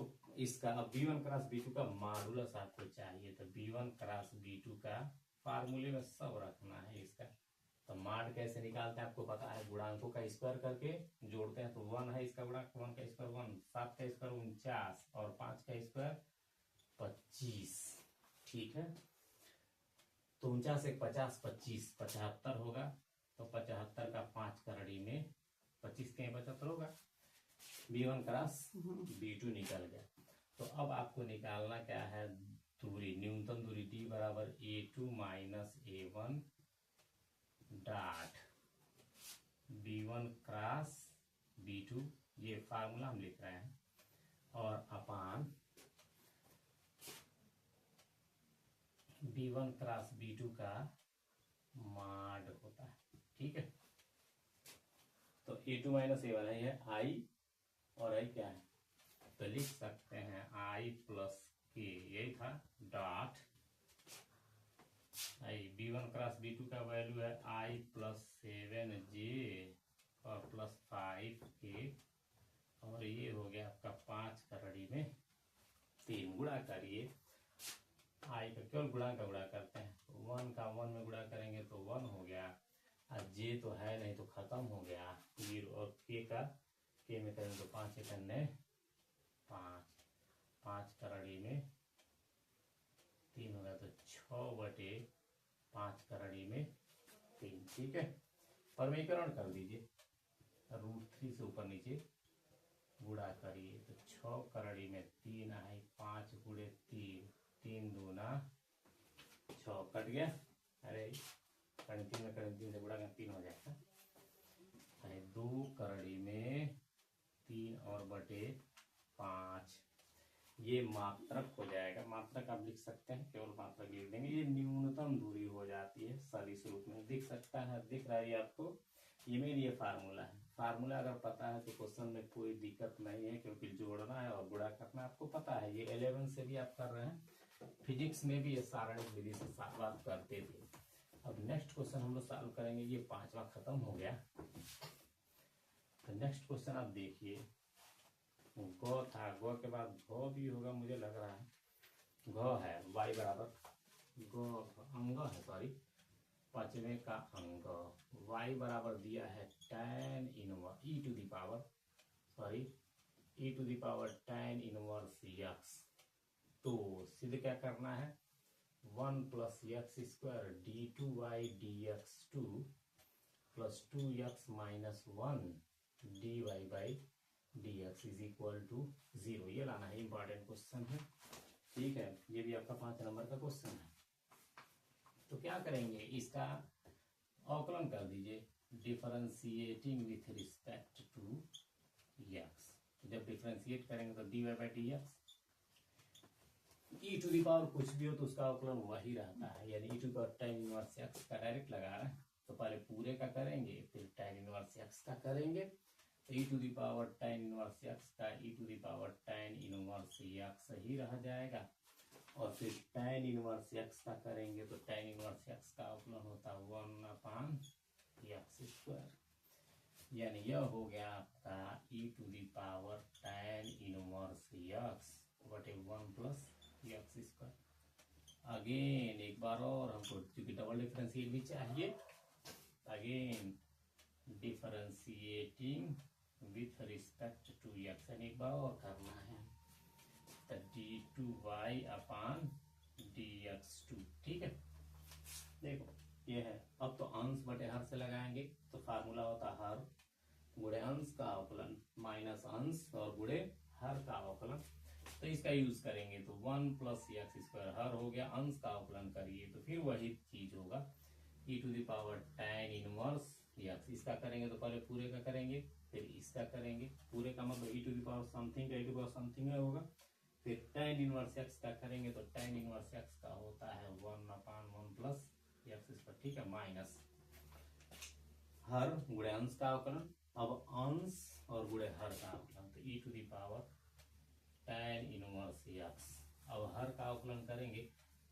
तो इसका अब B1 क्रॉस B2 का मॉडुलस आपको चाहिए, तो B1 क्रॉस B2 का फार्मूले में सब रखना है इसका। तो मॉड कैसे निकालते हैं आपको पता है, गुणांकों का स्क्वायर करके जोड़ते हैं। तो 1 है इसका गुणांक, 1 का स्क्वायर 1, 7 का स्क्वायर 49 और 5 का स्क्वायर 25, ठीक है। तो 49 एक 50 25 75 होगा, तो 75 का 5 करड़ी में 25 के 75 होगा। B1 क्रॉस B2 निकल गया। तो अब आपको निकालना क्या है, दूरी, न्यूनतम दूरी D बराबर A2 minus A1 dot B1 cross B2, ये फार्मूला हम लिख रहे हैं, और अपान B1 क्रॉस B2 का मॉड होता है, ठीक है। तो A2 माइनस A1 है, ये आई और आई क्या है, तो लिख सकते हैं आई प्लस के, यही था dot I. B1 cross B2 का वैल्यू है आई प्लस 7J और प्लस 5K, और ये हो गया आपका 5 करड़ी में 3, गुणा करिए। आई का केवल गुणा का गुणा करते हैं, 1 का 1 में गुणा करेंगे तो 1 हो गया, और जे तो है नहीं तो खत्म हो गया 0, और के में करेंगे तो 5 एक अन्य 5, 5 करड़ी में 3 होगा, तो 6/5 करड़ी में 3, ठीक है। परमीकरण कर दीजिए, √3 से ऊपर नीचे गुणा करिए, तो 6 करड़ी में 3 है, 5 गुणे 3, 3 दूना 6, कट गया। अरे कड़ी में 3 से गुणा कर 3 हो जाएगा, 2 करड़ी में 3 और बटे 5, ये मात्रक हो जाएगा। मात्रक आप लिख सकते हैं, केवल मात्रक लिख देंगे। ये न्यूनतम दूरी हो जाती है सदिश रूप में, दिख सकता है, दिख रहा है आपको, ये मेरी ये फार्मूला है। फार्मूला अगर पता है तो क्वेश्चन में कोई दिक्कत नहीं है, क्योंकि जोड़ना है और गुणा करना आपको पता है। ये 11 से भी आप कर रहे हैं, फिजिक्स में भी ये सारणिक विधि से बात करते थे। अब नेक्स्ट क्वेश्चन हम लोग सॉल्व करेंगे, ये 5वां खत्म हो गया। तो नेक्स्ट क्वेश्चन आप देखिए, गौ था, गौ के बाद घ भी होगा मुझे लग रहा है, घ है y बराबर अंग है, सॉरी 5वें का अंग, y बराबर दिया है tan inverse e to the power tan inverse x। तो सीधे क्या करना है, 1 plus x square d2y dx2 plus 2x minus 1 dy by dx is equal to 0, ये लाना है, इंपॉर्टेंट क्वेश्चन है, ठीक है। ये भी आपका 5 नंबर का क्वेश्चन है। तो क्या करेंगे, इसका अवकलन कर दीजिए, differentiating with respect to x। जब डिफरेंशिएट करेंगे तो dy by dx, e to the power कुछ भी हो तो उसका अवकलन वही रहता है, यानी e to the power tan inverse x का डायरेक्ट लगा रहे हैं, तो पहले पूरे का करेंगे फिर tan इनवर्स x का करेंगे, तो e to the power tan inverse x का e to the power tan inverse x ही रह जाएगा, और फिर tan इनवर्स x का करेंगे तो tan इनवर्स x का अवकलन होता है 1/x², यानी यह हो गया आपका e to the power tan inverse x बटे 1 प्लस एक्स स्क्वायर। अगेन एक बार और हमको क्योंकि डबल डिफरेंशिएट भी चाहिए, again differentiating with respect to x, यानी एक बार और करना है तो d2y अपान dx2। ठीक है, देखो ये है। अब तो अंश बटे हर से लगाएंगे तो फार्मूला होता है हर गुणे अंश का अवकलन माइनस अंश और गुणे हर का अवकलन। तो इसका यूज करेंगे तो 1 प्लस एक्स स्क्वायर हर हो गया, अंश का अवकलन करिए तो फिर वही चीज होगा e to the power tan inverse x. इसका करेंगे तो पहले पूरे का करेंगे, फिर इसका करेंगे। पूरे का मतलब e to the power something का e to the power something है होगा, फिर tan इनवर्स एक्स का करेंगे तो tan इनवर्स एक्स का होता है 1 अपान 1 प्लस एक्स स्क्वायर। ठीक है, माइनस हर गुणे अंश का अवकलन, अब अंश और गुणे हर का अवकलन तो e to the power tan inverse x. अब हर का अवकलन करेंगे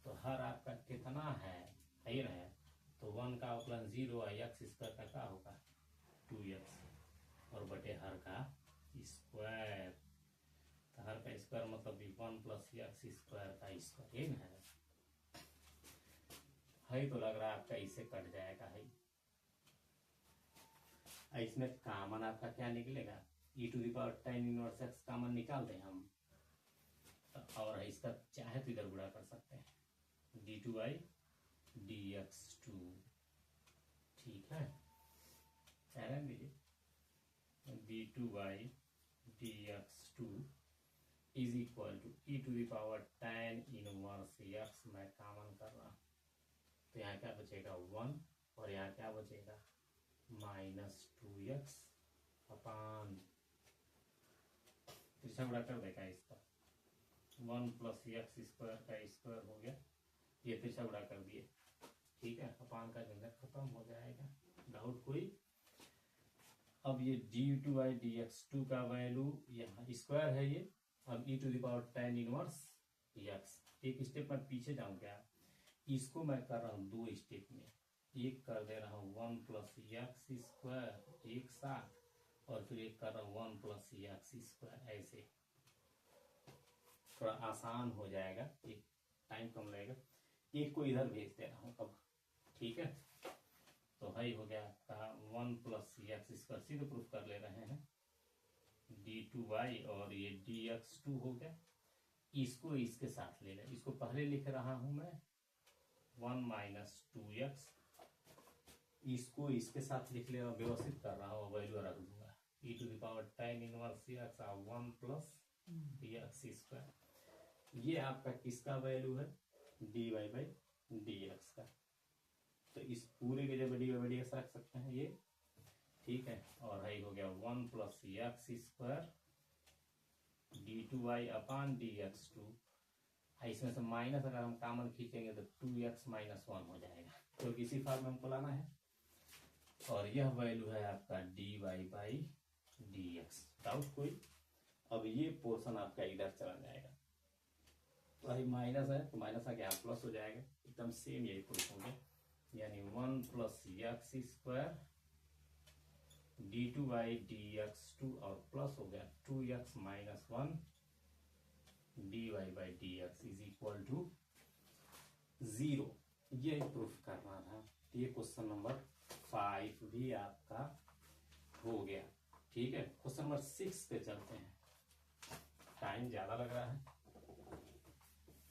तो हर आपका कितना है ही ना है, तो 1 का अवकलन 0 है, एक्स स्क्वायर का क्या होगा 2x और बटे हर का स्क्वायर। तो हर का स्क्वायर मतलब 1 प्लस एक्स स्क्वायर का स्क्वायर, ये ना है तो लग रहा है आपका इससे कट जाएगा है। इसमें कॉमन आपका क्या निकलेगा, e to the power tan inverse x common निकाल दें हम, और इसका चाहे तो इधर गुणा कर सकते हैं d2y dx2। ठीक है, रहने दीजिए d2y dx2 is equal to e to the power tan inverse x. मैं कॉमन कर रहा हूं तो यहाँ क्या बचेगा 1 और यहाँ क्या बचेगा -2x अपान, तीसरा गुणा कर देगा इसका 1 प्लस एक्स स्क्वायर का स्क्वायर हो गया, ये तीसरा गुणा कर दिए। ठीक है, अपान का झंझट खत्म हो जाएगा, डाउट कोई। अब ये d2y dx2 का वैल्यू यहाँ स्क्वायर है ये, अब e to the power tan inverse x. एक स्टेप में पीछे जाऊं क्या, इसको मैं कर रहा हूँ 2 स्टेप में, एक कर दे रहा हूँ 1 प्लस एक्स स्क्वायर एक साथ, और फिर एक कर रहा हूँ 1 प्लस एक्स स्क्वायर, ऐसे थोड़ा आसान हो जाएगा, एक टाइम कम लगेगा। एक को इधर भेज दे रहा हूँ अब। ठीक है, तो हाई हो गया आपका 1 प्लस एक्स स्क्वायर, सीधे प्रूफ कर ले रहे हैं d2y और ये dx2 हो गया। इसको इसके साथ ले लें, इसको पहले लिख रहा हूं मैं 1 माइनस 2x, इसको इसके साथ लिख ले, व्यवस्थित कर रहा हूँ, वैल्यू रख दूंगा e to the power tan inverse x 1 plus x square. ये आपका किसका वैल्यू है dy बाई dx का, तो इस पूरे के जब dy बाई dx रख सकते हैं ये। ठीक है, और हाई हो गया 1 प्लस एक्स स्क्वायर d2y अपान dx2। इसमें से माइनस अगर हम कॉमन खींचेंगे तो 2x माइनस 1 हो जाएगा, तो किसी फॉर्म में हमको लाना है, और यह वैल्यू है आपका dy बाई dx। डाउट कोई। अब ये पोर्शन आपका इधर चला जाएगा, तो अभी माइनस है तो माइनस आके यहाँ प्लस हो जाएगा, एकदम सेम यही प्रूफ हो गया, यानी 1 plus x square d2y dx2 और प्लस हो गया 2x minus 1 dy by dx is equal to 0। ये प्रूफ करना था। ये क्वेश्चन नंबर 5 भी आपका हो गया। ठीक है, क्वेश्चन नंबर 6 पे चलते हैं, टाइम ज्यादा लग रहा है।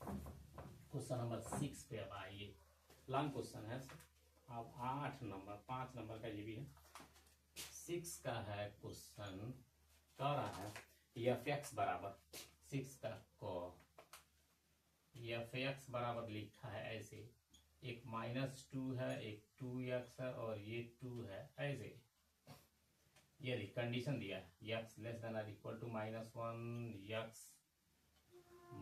क्वेश्चन नंबर 6 पे अब आइए, लॉन्ग क्वेश्चन है। अब 8 नंबर 5 नंबर का ये भी है। 6 का है क्वेश्चन, कह रहा है एफ एक्स बराबर 6 का को एफ एक्स बराबर लिखा है ऐसे, एक -2 है, एक 2x है और ये 2 है ऐसे। ये कंडीशन दिया है x लेस देन और इक्वल टू -1, x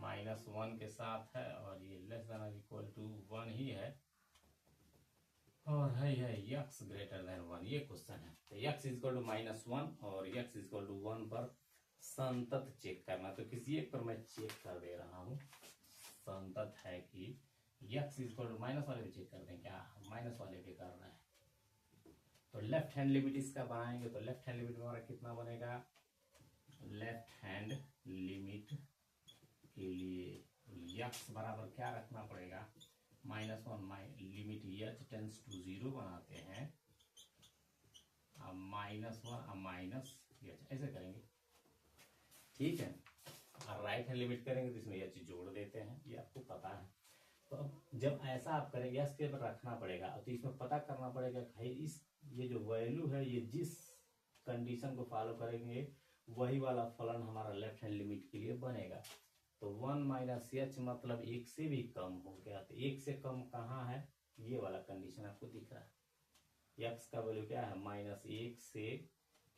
-1 के साथ है, और ये लेस देन और इक्वल टू 1 ही है, और है x ग्रेटर देन 1। ये क्वेश्चन है, तो x इक्वल टू -1 और x इक्वल टू 1 पर संतत चेक करना। तो किसी एक पर मैं चेक कर दे रहा हूं संतत है कि x इक्वल टू माइनस वाले भी चेक कर दें क्या, माइनस वाले भी कर रहे हैं। तो लेफ्ट हैंड लिमिट इसका बनाएंगे तो लेफ्ट हैंड लिमिट हमारा कितना बनेगा, लेफ्ट हैंड लिमिट के लिए यक्स बराबर क्या रखना पड़ेगा, -1 लिमिट एच टेंस टू 0 बनाते हैं, अब -1 अब माइनस एच ऐसे करेंगे, ठीक है। और राइट हैंड लिमिट करेंगे तो इसमें एच जोड़ देते हैं, ये आपको पता है। तो अब जब ऐसा आप करेंगे यस के रखना पड़ेगा, तो इसमें पता करना पड़ेगा भाई इस ये जो वैल्यू है ये जिस कंडीशन को फॉलो करेंगे वही वाला फलन हमारा लेफ्ट हैंड लिमिट के लिए बनेगा। तो 1 - एच मतलब 1 से भी कम हो गया, तो 1 से कम कहाँ है, ये वाला कंडीशन आपको दिख रहा है। एक्स का वैल्यू क्या है, -1 से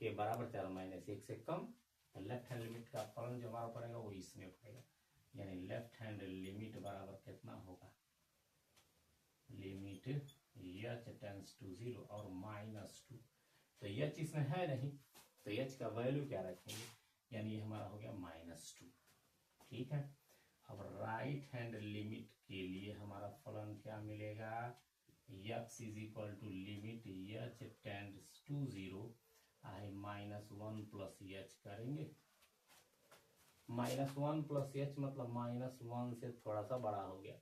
के बराबर 4 -1 से कम, तो लेफ्ट हैंड लिमिट का फलन जो हमारा पड़ेगा वो इसमें पड़ेगा, यानी लेफ्ट हैंड लिमिट बराबर कितना होगा, लिमिट एच टेंस टू 0 और -2, तो एच इसमें है नहीं, तो एच का वैल्यू क्या रखेंगे, यानी ये हमारा हो गया -2, ठीक है। अब राइट हैंड लिमिट के लिए हमारा फलन क्या मिलेगा, x is equal to limit h tends to 0 आई -1 प्लस एच करेंगे, -1 प्लस एच मतलब -1 से थोड़ा सा बड़ा हो गया,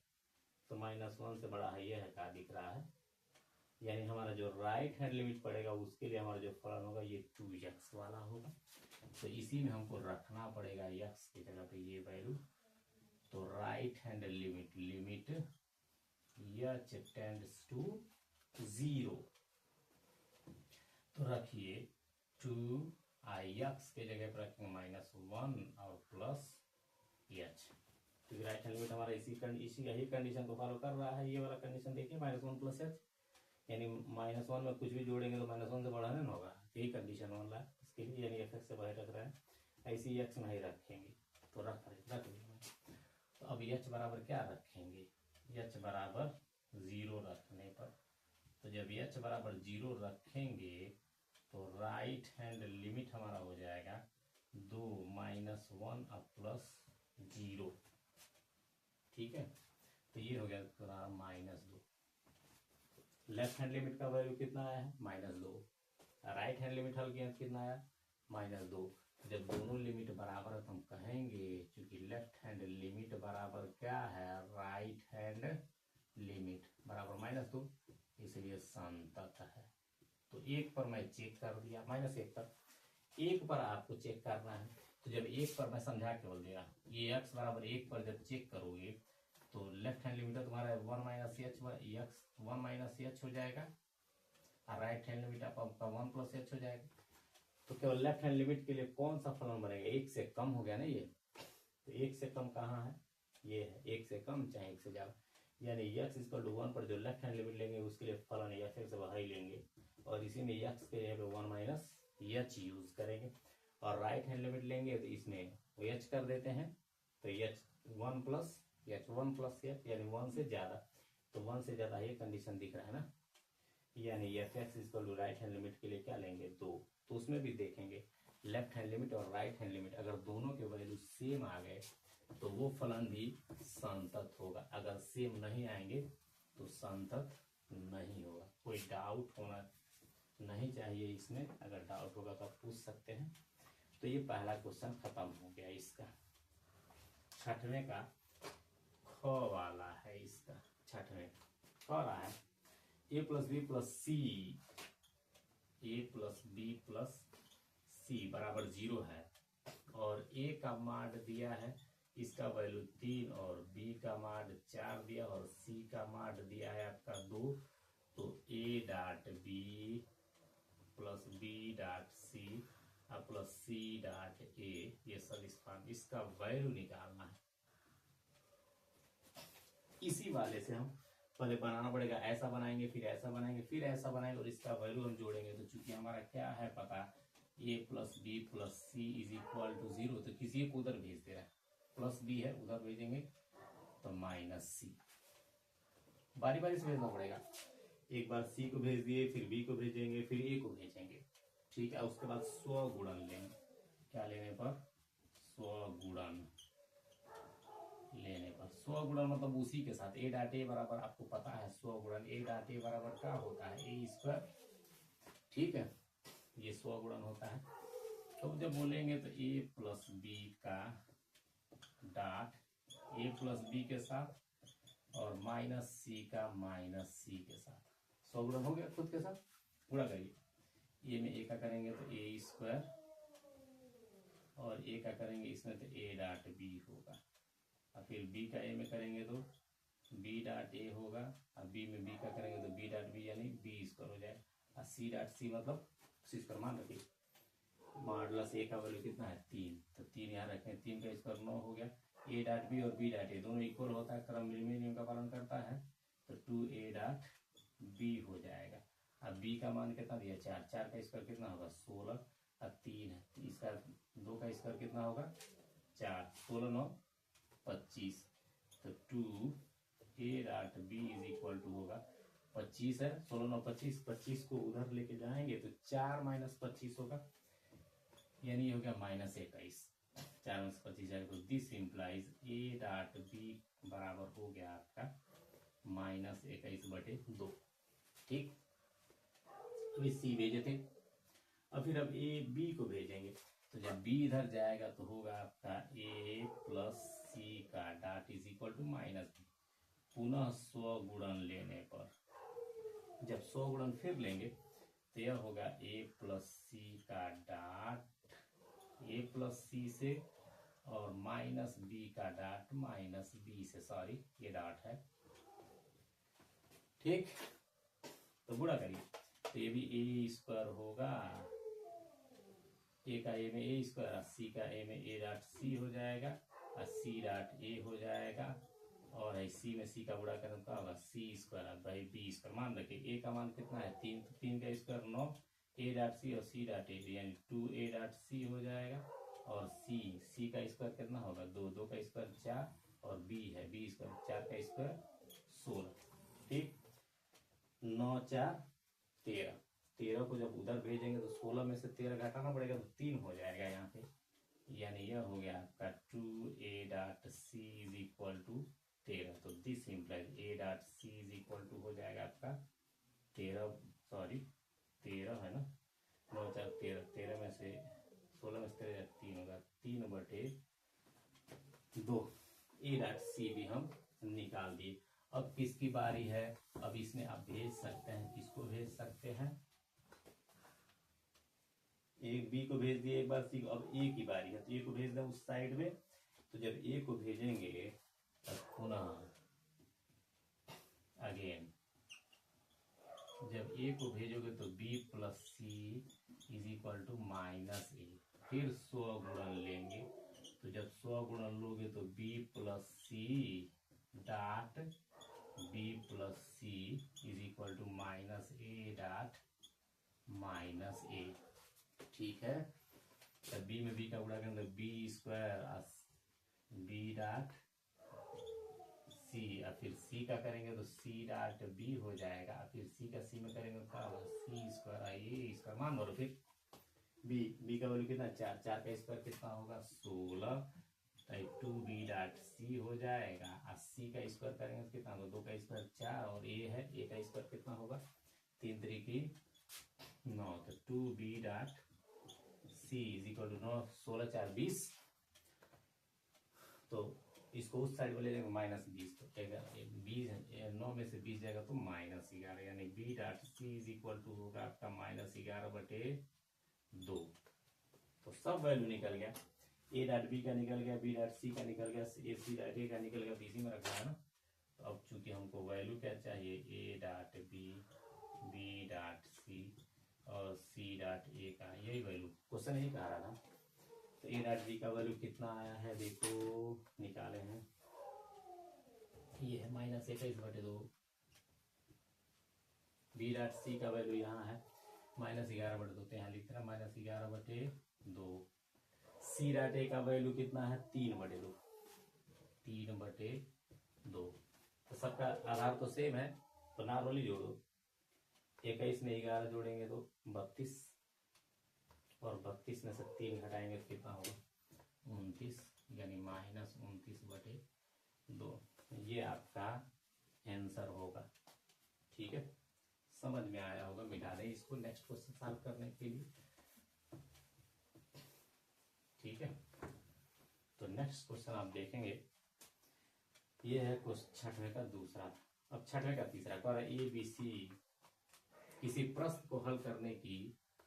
तो -1 से बड़ा है, यह है क्या दिख रहा है, यानी हमारा जो राइट हैंड लिमिट पड़ेगा उसके लिए हमारा जो फलन होगा ये 2x वाला होगा। तो इसी में हमको रखना पड़ेगा x की जगह पे ये वैल्यू, तो right hand limit limit h tends to 0, तो रखिए 2x के जगह पर रखेंगे -1 और प्लस एच, क्योंकि राइट हैंड लिमिट हमारा इसी यही कंडीशन को फॉलो कर रहा है। ये वाला कंडीशन देखिए -1 प्लस एच, यानी -1 में कुछ भी जोड़ेंगे तो -1 से बढ़ाने ना होगा, यही कंडीशन वाला है इसके लिए, यानी एफ से बाहर रख रहे हैं, ऐसे ही एक्स में ही रखेंगे, तो रख देंगे। तो अब एच बराबर क्या रखेंगे, एच बराबर 0 रखने पर, तो जब एच बराबर 0 रखेंगे तो राइट हैंड लिमिट हमारा हो जाएगा 2 -1 अब प्लस 0, ठीक है। तो ये हो गया -2, लेफ्ट हैंड लिमिट का वैल्यू कितना आया है, -2, राइट हैंड लिमिट हल किया कितना आया, -2। जब दोनों लिमिट बराबर है तो हम कहेंगे क्योंकि लेफ्ट हैंड लिमिट बराबर क्या है, राइट हैंड लिमिट बराबर -2, इसलिए संतत है। तो 1 पर मैं चेक कर दिया, -1 पर, 1 पर आपको चेक करना है, तो जब 1 पर मैं समझा के बोल दिया, ये x बराबर 1 पर जब चेक करोगे तो लेफ्ट हैंड लिमिट तुम्हारा 1 - एच x 1 - एच हो जाएगा, और राइट हैंड लिमिट आपका 1 प्लस एच हो जाएगा। तो केवल लेफ्ट हैंड लिमिट के लिए कौन सा फलन बनेगा, 1 से कम हो गया ना ये, तो 1 से कम कहाँ है, ये है 1 से कम चाहे 1 से ज्यादा, यानी x = 1 पर जो लेफ्ट हैंड लिमिट लेंगे उसके लिए फलन एफ से बाहर ही लेंगे, और इसी में x के यहाँ पे 1 - एच यूज करेंगे, और राइट हैंड लिमिट लेंगे तो इसमें एच कर देते हैं, तो H 1 plus H 1 plus H यानी 1 से ज्यादा, तो 1 से ज्यादा ये कंडीशन दिख रहा है ना, यानी F x = right hand limit के लिए क्या लेंगे 2, तो उसमें भी देखेंगे लेफ्ट हैंड लिमिट और राइट हैंड लिमिट अगर दोनों के वैल्यू सेम आ गए तो वो फलन भी संतत होगा, अगर सेम नहीं आएंगे तो संतत नहीं होगा। कोई डाउट होना नहीं चाहिए इसमें, अगर डाउट होगा तो आप पूछ सकते हैं। तो ये पहला क्वेश्चन खत्म हो गया इसका। छठवें का ख वाला है, इसका छठवें ख रहा है a + b + c, a + b + c बराबर 0 है, और a का मान दिया है इसका वैल्यू 3 और b का मान 4 दिया और c का मान दिया है आपका 2, तो a.b + b.c + c.a ये सदिश फॉर्म, इसका वैल्यू निकालना है। इसी वाले से हम पहले बनाना पड़ेगा, ऐसा बनाएंगे फिर ऐसा बनाएंगे फिर ऐसा बनाएंगे और इसका वैल्यू हम जोड़ेंगे। तो चूंकि हमारा क्या है पता, a + b + c = 0, तो किसी को उधर भेज दे रहा है, +b है उधर भेजेंगे तो -c, बारी बारी से भेजना पड़ेगा, एक बार c को भेज दिए फिर b को भेजेंगे फिर a को भेजेंगे, ठीक है। उसके बाद स्वगुणन लेंगे, क्या लेने पर, स्वगुणन लेने पर, स्वगुणन मतलब उसी के साथ a.a बराबर, आपको पता है स्वगुणन a.a बराबर क्या होता है, a², ठीक है, ये स्वगुणन होता है। तो जब बोलेंगे तो a + b का डॉट ए प्लस बी के साथ और माइनस सी का माइनस सी के साथ। 100 गुणन हो गया खुद के साथ, गुणा करिए। ए में ए का करेंगे तो ए स्क्वायर और ए का करेंगे इसमें तो ए डॉट बी होगा, और फिर बी का ए में करेंगे तो बी डॉट ए होगा, और बी में बी का करेंगे तो बी डॉट बी यानी बी स्क्वायर हो जाए, और सी डॉट सी मतलब सी स्क्वायर मान रखिए। मॉडुलस ए का वैल्यू कितना है 3, तो 3 यहाँ रखें, 3 का स्क्वायर 9 हो गया। ए डॉट बी और बी डॉट ए दोनों इक्वल होता है, क्रम नियम का पालन करता है, तो 2 ए डॉट बी हो जाएगा। अब बी का मान कितना दिया 4, 4 का स्क्वायर कितना होगा 16, और 3 है इसका 2 का स्क्वायर कितना होगा 4, 16 9 25, तो 2 A dot B is equal to होगा 25 है, 16 9 25, 25 को उधर लेके जाएंगे तो 4 माइनस 25 होगा, यानी हो गया -21, 4 माइनस 25 जाएगा, तो this implies A dot B बराबर हो गया आपका -21/2। ठीक, तो सी भेजे थे, अब फिर अब ए बी को भेजेंगे, तो जब बी इधर जाएगा तो होगा आपका ए प्लस सी का dot is equal to minus B, पुनः 100 गुणन लेने पर, जब 100 गुणन फिर लेंगे तो यह होगा ए प्लस सी का डॉट ए प्लस सी से और माइनस बी का डॉट माइनस बी से, सॉरी ये डॉट है। ठीक, तो गुणा करिए, तो ये भी ए स्क्वायर होगा, ए का ए में ए स्क्वायर, सी का ए में ए डॉट सी हो जाएगा, और सी डॉट ए हो जाएगा, और सी में सी का गुणा करें तो होगा सी स्क्वायर बाई बी स्क्वायर। मान रखिए ए का मान कितना है 3, तो 3 का स्क्वायर 9, ए डॉट सी और सी डॉट ए यानी 2 ए डॉट सी हो जाएगा, और सी का स्क्वायर कितना होगा 2, 2 का स्क्वायर 4, और बी है बी स्क्वायर 4 का स्क्वायर 16। ठीक, 9 4 13, 13 को जब उधर भेजेंगे तो 16 में से 13 घटाना पड़ेगा तो 3 हो जाएगा यहाँ पे, यानी यह हो गया आपका 2 A dot C is equal to 13, तो this implies A dot C is equal to हो जाएगा आपका 13, सॉरी 13 है ना, 9 4 13, 13 में से 16 में से 13 3 होगा, 3/2 ए डॉट सी भी हम निकाल दिए। अब किसकी बारी है, अब इसमें आप भेज सकते हैं, किसको भेज सकते हैं, एक बी को भेज दिए एक बार, सी को, अब ए की बारी है, तो ए को भेज दें उस साइड में, तो जब ए को भेजेंगे तब पुनः अगेन जब ए को भेजोगे तो B plus C is equal to minus A, फिर 100 गुणन लेंगे, तो जब 100 गुणन लोगे तो B plus C dot B plus C is equal to minus A dot minus A. ठीक है, तब बी में बी का गुणा करेंगे B square B dot C, और फिर सी का करेंगे तो सी डॉट बी हो जाएगा, फिर सी का सी में करेंगे तो क्या होगा सी स्क्वायर ए स्क्वायर, मान लो फिर बी का वैल्यू कितना 4, 4 का स्क्वायर कितना होगा 16, 2 बी डॉट सी हो जाएगा, और सी का स्क्वायर करेंगे तो कितना होगा 2 का स्क्वायर 4, और ए है ए का स्क्वायर कितना होगा 3 3 9, तो 2 B dot C is equal to 9 16 4 20, तो इसको उस साइड में ले जाएंगे -20, तो क्या 20 9 में से 20 जाएगा तो -11, यानी B dot C is equal to होगा आपका -11/2। तो सब वैल्यू निकल गया, ए डॉट बी का निकल गया, बी डॉट सी का निकल गया, ए सी डॉट ए का निकल गया, तो इसी में रखना है ना। तो अब चूंकि हमको वैल्यू क्या चाहिए A dot B, B dot C और सी डॉट ए का, यही वैल्यू क्वेश्चन यही कह रहा था। तो ए डॉट बी का वैल्यू कितना आया है देखो, निकाले हैं, ये है -21/2, बी डॉट सी का वैल्यू यहाँ है -11/2, तो यहाँ लिख रहा -11/2, सी डॉट ए का वैल्यू कितना है 3/2, 3/2, तो सबका आधार तो सेम है, तो नॉर्मली जोड़ो, 21 में 11 जोड़ेंगे तो 32, और 32 में से 3 घटाएंगे तो कितना होगा 29, यानी -29/2, ये आपका आंसर होगा। ठीक है, समझ में आया होगा, मिटा दें इसको नेक्स्ट क्वेश्चन सॉल्व करने के लिए। ठीक है, तो नेक्स्ट क्वेश्चन आप देखेंगे ये है क्वेश्चन छठवें का दूसरा। अब छठवें का तीसरा कह रहा है ए बी सी किसी प्रश्न को हल करने की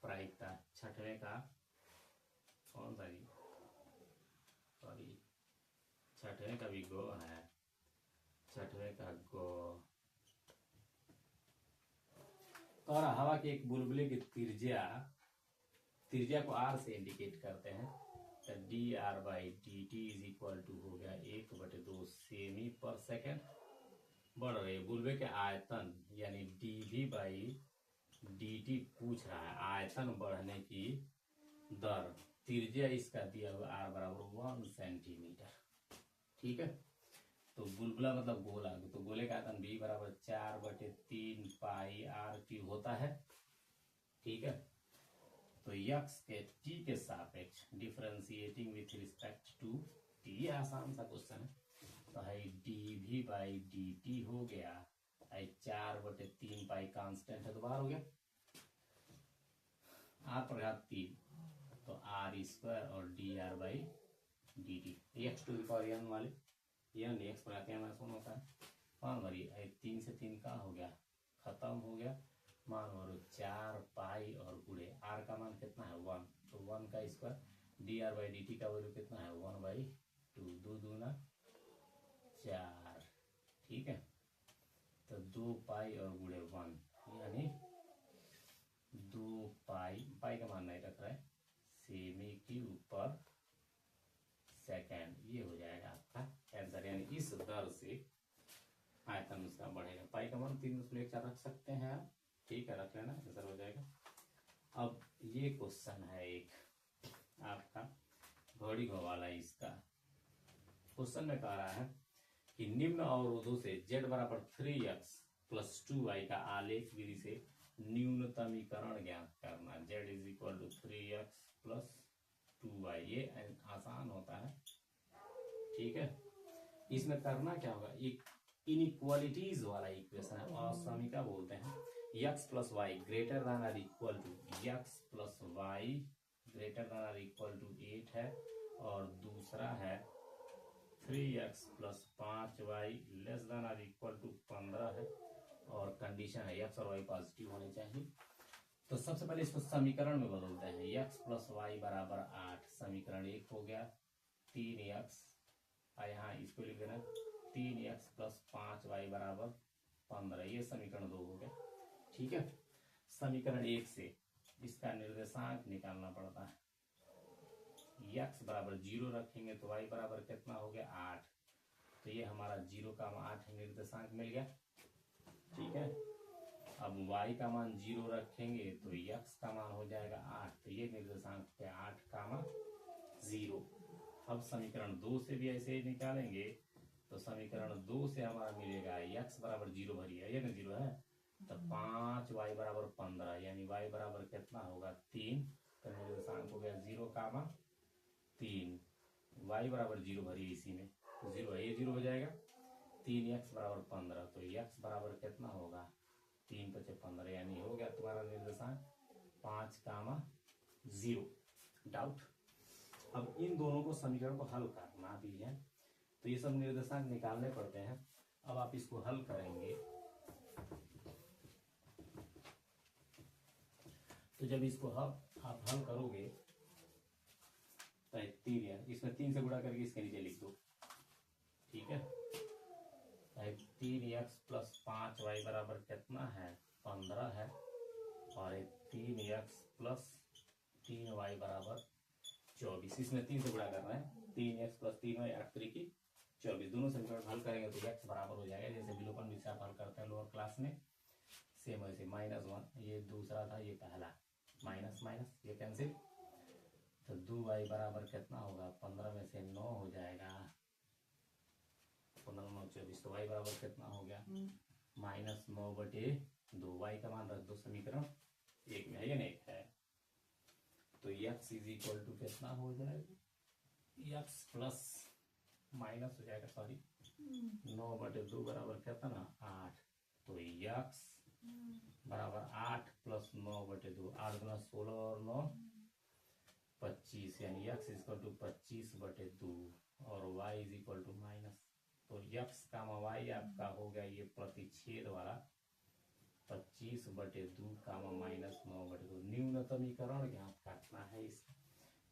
प्रायिकता। छठवें का कौन सा जी, सॉरी छठवें का भी गो है, छठवें का गो। कह रहा हवा के एक बुलबुले की त्रिज्या को आर से इंडिकेट करते हैं। तो D R by D T is equal to हो गया 1/2 सेमी पर सेकेंड। बढ़ रहे बुलबुले के आयतन यानी D V by D T पूछ रहा है आयतन बढ़ने की दर। त्रिज्या इसका दिया हुआ आर बराबर 1 सेंटीमीटर। ठीक है, तो बुलबुला मतलब गोला, तो गोले का आयतन बी बराबर 4/3 पाई आर क्यूब होता है। ठीक है, तो यक्स के टी के सापेक्ष differentiating with respect to T, आसान सा क्वेश्चन है। तो है D V by D T हो गया 4/3 पाई कांस्टेंट है तो बाहर हो गया आर पर घात 3, तो आर स्क्वायर और D R by D T X to the power N वाले एन एक्स पर आते हैं हमारा कौन होता है मान भरी 3 से 3 का हो गया खत्म हो गया मान भरो 4 पाई और गुड़े आर का मान कितना है 1, तो 1 का square D R by D T का वैल्यू कितना है 1/2, 2 दूना 4। ठीक है, तो 2 पाई और गुड़े 1 यानी 2 पाई का मान नहीं रख रहा है सेमी के ऊपर सेकेंड, ये हो जाएगा आपका आंसर। यानी इस दर से आयतन उसका बढ़ेगा। पाई का मान 3.4 रख सकते हैं आप, ठीक है रख लेना, आंसर हो जाएगा। अब ये क्वेश्चन है एक आपका घड़ी वाला। इसका क्वेश्चन में कह रहा है कि निम्न अवरोधों से z बराबर 3x प्लस 2y का आलेख विधि से न्यूनतमीकरण ज्ञात करना। z is equal to 3x plus 2y, ये आसान होता है। ठीक है, इसमें करना क्या होगा, एक इनइक्वालिटीज वाला इक्वेशन है, असमीका बोलते हैं। x plus Y greater than or equal to x plus Y greater than or equal to 8 है, और दूसरा है 3x plus 5y less than or equal to 15 है, और कंडीशन है x और y पॉजिटिव होने चाहिए। तो सबसे पहले इसको समीकरण में बदलते हैं। x प्लस वाई बराबर 8 समीकरण 1 हो गया, 3x यहाँ इसको लिख देना 3x प्लस 5y बराबर 15, ये समीकरण 2 हो गया। ठीक है, समीकरण 1 से इसका निर्देशांक निकालना पड़ता है। x बराबर 0 रखेंगे तो y बराबर कितना हो गया 8, तो ये हमारा 0 का 8 निर्देशांक मिल गया। ठीक है, अब y का मान 0 रखेंगे तो x का मान हो जाएगा 8, तो ये निर्देशांक पे 8,0। अब समीकरण 2 से भी ऐसे ही निकालेंगे, तो समीकरण 2 से हमारा मिलेगा x बराबर 0 भरी है, ये ना 0 है, तो 5y बराबर 15 यानी y बराबर कितना होगा 3, तो निर्देशांक हो गया 0,3। y बराबर 0 भरी इसी में, तो 0 है, ये 0 हो जाएगा। 3x बराबर 15, तो x बराबर कितना होगा 3 × 5 = 15, यानी हो गया तुम्हारा निर्देशांक 5,0। डाउट। अब इन दोनों को समीकरण को हल करना भी है, तो ये सब निर्देशांक निकालने पड़ते हैं। अब आप इसको हल करेंगे, तो जब इसको आप हल करोगे तो 3 है, इसमें 3 से गुणा करके इसके नीचे लिख दो। ठीक है, 3x प्लस 5y बराबर कितना है 15 है, और 3x प्लस 3y बराबर 24, इसमें 3 से गुणा करना है। 3x प्लस 3y 8 × 3 = 24, दोनों समीकरण हल करेंगे तो x बराबर हो जाएगा, जैसे विलोपन विधि से आप हल करते हैं लोअर क्लास में, सेम वैसे -1 ये दूसरा था, ये पहला माइनस माइनस ये कैंसिल, तो 2y बराबर कितना होगा 15 में से 9 हो जाएगा, 15 9 24, तो y बराबर कितना हो गया -9/2। y का मान रख दो समीकरण 1 में है, ये नहीं है, तो x इज इक्वल टू कितना हो जाएगा x प्लस माइनस हो जाएगा, सॉरी 9/2 बराबर कितना 8, तो x बराबर 8 प्लस 9/2, 8 × 16 और 9 25, यानी x इज इक्वल टू 25/2 और y इज इक्वल टू तो x कामा y आपका हो गया ये प्रतिच्छेद वाला 25/2 कामा -9/2 न्यूनतमीकरण ज्ञात करना है इसका।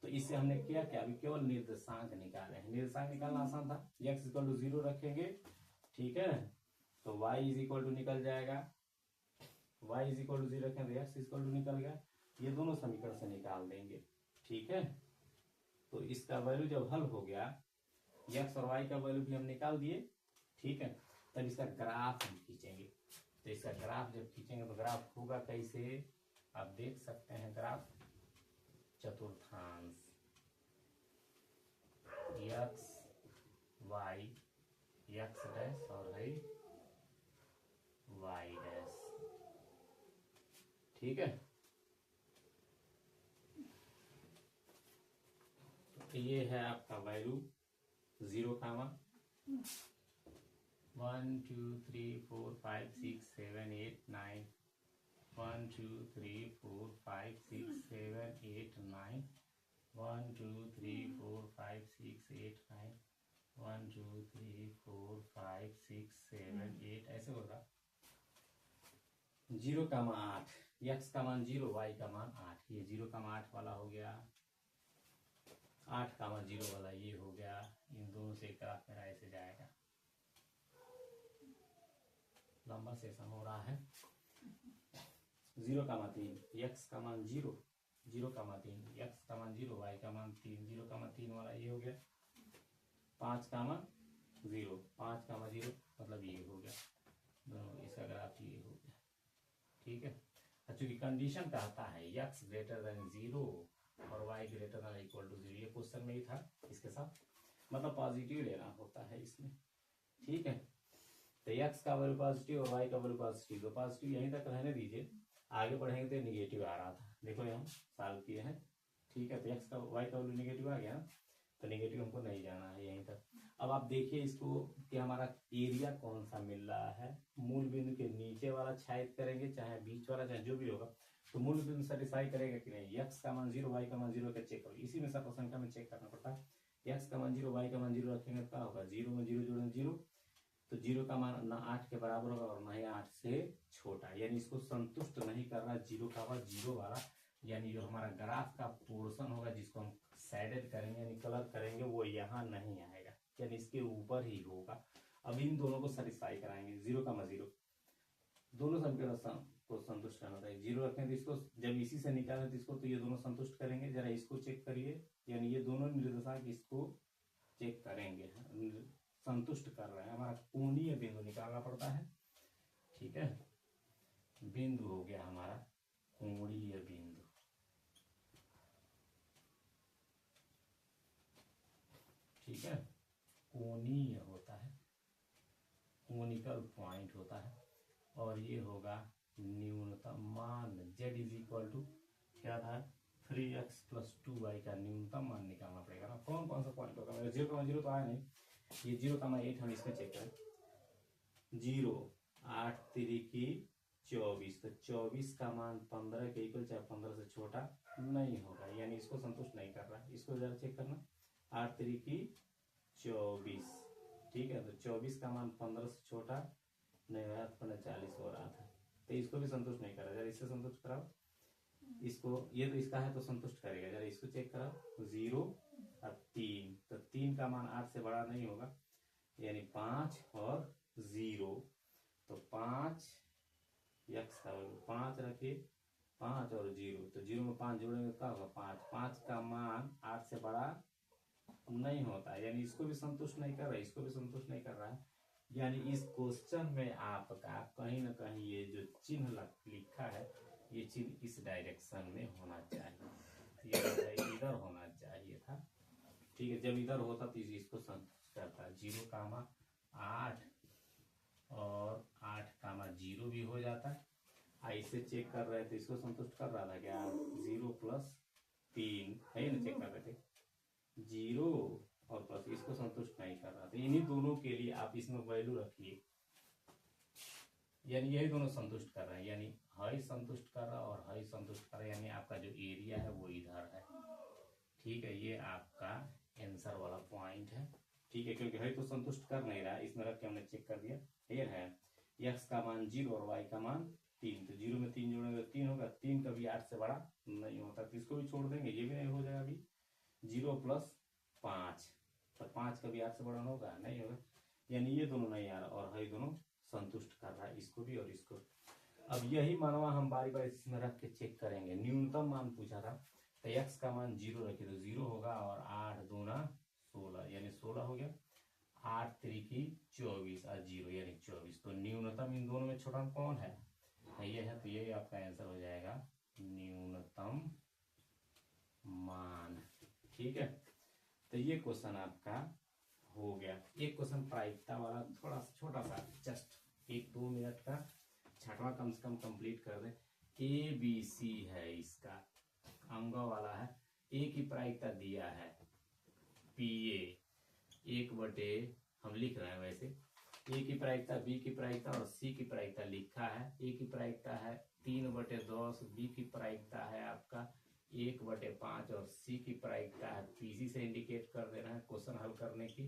तो इससे हमने क्या किया, अभी केवल निर्देशांक निकाले हैं। निर्देशांक निकालना आसान था, x = 0 रखेंगे, ठीक है, तो y = निकल जाएगा, y = 0 रखें तो x = निकल गया, ये दोनों समीकरण से निकाल देंगे, ठीक है। तो इसका वैल्यू जब हल हो गया, x और y का वैल्यू भी हम निकाल दिए, ठीक है, तब इसका ग्राफ हम खींचेंगे। तो इसका ग्राफ जब खींचेंगे तो ग्राफ होगा कैसे, आप देख सकते हैं ग्राफ चतुर्थांश x y x डैश और है y डैश, ठीक है। तो ये है आपका वैल्यू 0 कामा 1 2 3 4 5 6 7 8 9 1 2 3 4 5 6 7 8 9 1 2 3 4 5 6 8 9 1 2 3 4 5 6 7 8 ऐसे होगा। 0 का मान 8, x का मान 0, y का मान 8, ये 0 का मान 8 वाला हो गया, 8 का मान 0 वाला ये हो गया। इन दोनों से ग्राफ मेरा ऐसे जाएगा, लंबा सेशन हो रहा है। 0 का मान 3, x का मान 0, 0 का मान 3, x का मान 0, y का मान 3, 0 का मान 3 वाला ये हो गया। 5 का मान 0, 5 का मान 0 मतलब ये हो गया, दोनों इसका ग्राफ ये हो गया, ठीक है। चूंकि कंडीशन कहता है x > 0 और y > 0, ये क्वेश्चन में ही था इसके साथ, मतलब पॉजिटिव लेना होता है इसमें, ठीक है। तो x का वैल्यू पॉजिटिव और y का वैल्यू पॉजिटिव, तो पॉजिटिव यहीं तक रहने दीजिए, आगे बढ़ेंगे तो निगेटिव आ रहा था, देखो हम सॉल्व किए हैं, ठीक है। तो x का y का वैल्यू निगेटिव आ गया, तो निगेटिव हमको नहीं जाना है यहीं तक। अब आप देखिए इसको कि हमारा एरिया कौन सा मिल रहा है, मूल बिंदु के नीचे वाला छायित करेंगे, चाहे बीच वाला, चाहे जो भी होगा, तो मूल बिंदु सेटिस्फाई करेगा कि नहीं। x का मान 0, y का मान 0 का चेक करो, इसी में सब संख्या में चेक करना पड़ता है। x का मान 0, y का मान 0 रखेंगे तो क्या होगा, 0 में 0 जोड़ें 0, तो 0 का मान ना 8 के बराबर होगा और ना ही 8 से छोटा, यानी इसको संतुष्ट नहीं कर रहा 0 का मान 0 वाला, यानी जो हमारा ग्राफ का पोर्शन होगा जिसको हम शेडेड करेंगे यानी कलर करेंगे, वो यहाँ नहीं आएगा, यानी इसके ऊपर ही होगा। अब इन दोनों को सेटिस्फाई कराएंगे, 0 का मान 0, दोनों समीकरण को संतुष्ट करना चाहिए। 0 रखें तो इसको जब इसी से निकालें तो इसको, तो ये दोनों संतुष्ट करेंगे। जरा इसको चेक करिए, यानी ये दोनों निर्देशांक इसको चेक करेंगे, संतुष्ट कर रहे हैं। हमारा कोणीय बिंदु निकालना पड़ता है, ठीक है। बिंदु हो गया हमारा कोणीय बिंदु, ठीक है, कोणीय होता है, कोनिकल पॉइंट होता है, और ये होगा न्यूनतम मान z = क्या था, 3x + 2y का न्यूनतम मान निकालना पड़ेगा ना। कौन कौन सा पॉइंट होगा, मेरा 0 का मान 0 तो आया नहीं, ये 0 का मान 8 हम इसमें चेक करें, 0 8 3 24, तो 24 का मान 15 के इक्वल, चाहे 15 से छोटा नहीं होगा, यानी इसको संतुष्ट नहीं कर रहा है। इसको जरा चेक करना, 8 3 24, ठीक है, तो 24 का मान 15 से छोटा नहीं हो रहा, 40 हो रहा था, तो इसको भी संतुष्ट नहीं कर रहा। जरा इससे संतुष्ट कराओ, इसको, ये तो इसका है तो संतुष्ट करेगा, जरा इसको चेक कराओ, 0 और 3, तो 3 का मान 8 से बड़ा नहीं होगा, यानी 5 और 0, तो 5 x का वैल्यू 5 रखिए, 5 और 0, तो 0 में 5 जोड़ेंगे क्या होगा, 5, 5 का मान 8 से बड़ा नहीं होता है, यानी इसको भी संतुष्ट नहीं कर रहा है, इसको भी संतुष्ट नहीं कर रहा है। यानी इस क्वेश्चन में आपका कहीं ना कहीं ये जो चिन्ह लिखा है, ये चिन्ह इस डायरेक्शन में होना चाहिए, ये इधर होना चाहिए था, ठीक है। जब इधर होता तो इसको संतुष्ट करता, 0 का मान 8 और 8 का मान 0 भी हो जाता। ऐसे चेक कर रहे थे, इसको संतुष्ट कर रहा था क्या, 0 + 3 है ना, चेक कर रहे थे, 0 और प्लस, इसको संतुष्ट नहीं कर रहा था। इन्हीं दोनों के लिए आप इसमें वैल्यू रखिए, यानी यही दोनों संतुष्ट कर रहे हैं, यानी हाई संतुष्ट कर रहा और हाई संतुष्ट कर रहा, यानी आपका जो एरिया है वो इधर है, ठीक है। ये आपका आंसर वाला पॉइंट है, ठीक है, क्योंकि है तो संतुष्ट कर नहीं रहा, इसमें रख के हमने चेक कर दिया। क्लियर है। x का मान 0 और y का मान 3, तो 0 में 3 जोड़ेंगे तो 3 होगा। 3 कभी 8 से बड़ा नहीं होता, तो इसको भी छोड़ देंगे, ये भी नहीं हो जाएगा अभी। 0 + 5, तो 5 कभी 8 से बड़ा होगा नहीं होगा, यानी ये दोनों नहीं आ रहा और है दोनों संतुष्ट कर रहा है, इसको भी और इसको। अब यही मानवा हम बारी बारी इसमें रख के चेक करेंगे। न्यूनतम मान पूछा था, तो x का मान 0 रखिए तो 0 होगा, और 8 दूना 16 यानी 16 हो गया। 8 3 24 और 0 यानी 24। तो न्यूनतम इन दोनों में छोटा कौन है, ये है, तो ये आपका आंसर हो जाएगा न्यूनतम मान। ठीक है, तो ये क्वेश्चन आपका हो गया। एक क्वेश्चन प्रायिकता वाला थोड़ा छोटा सा, जस्ट 1-2 मिनट का, छठवां कम से कम कंप्लीट कर दे। ABC है, इसका अंगों वाला है। ए की प्रायिकता दिया है PA 1/, हम लिख रहे हैं वैसे, ए की प्रायिकता, बी की प्रायिकता और सी की प्रायिकता लिखा है। ए की प्रायिकता है 3/10, बी की प्रायिकता है आपका 1/5 और सी की प्रायिकता है PC से इंडिकेट कर दे रहे हैं क्वेश्चन हल करने की।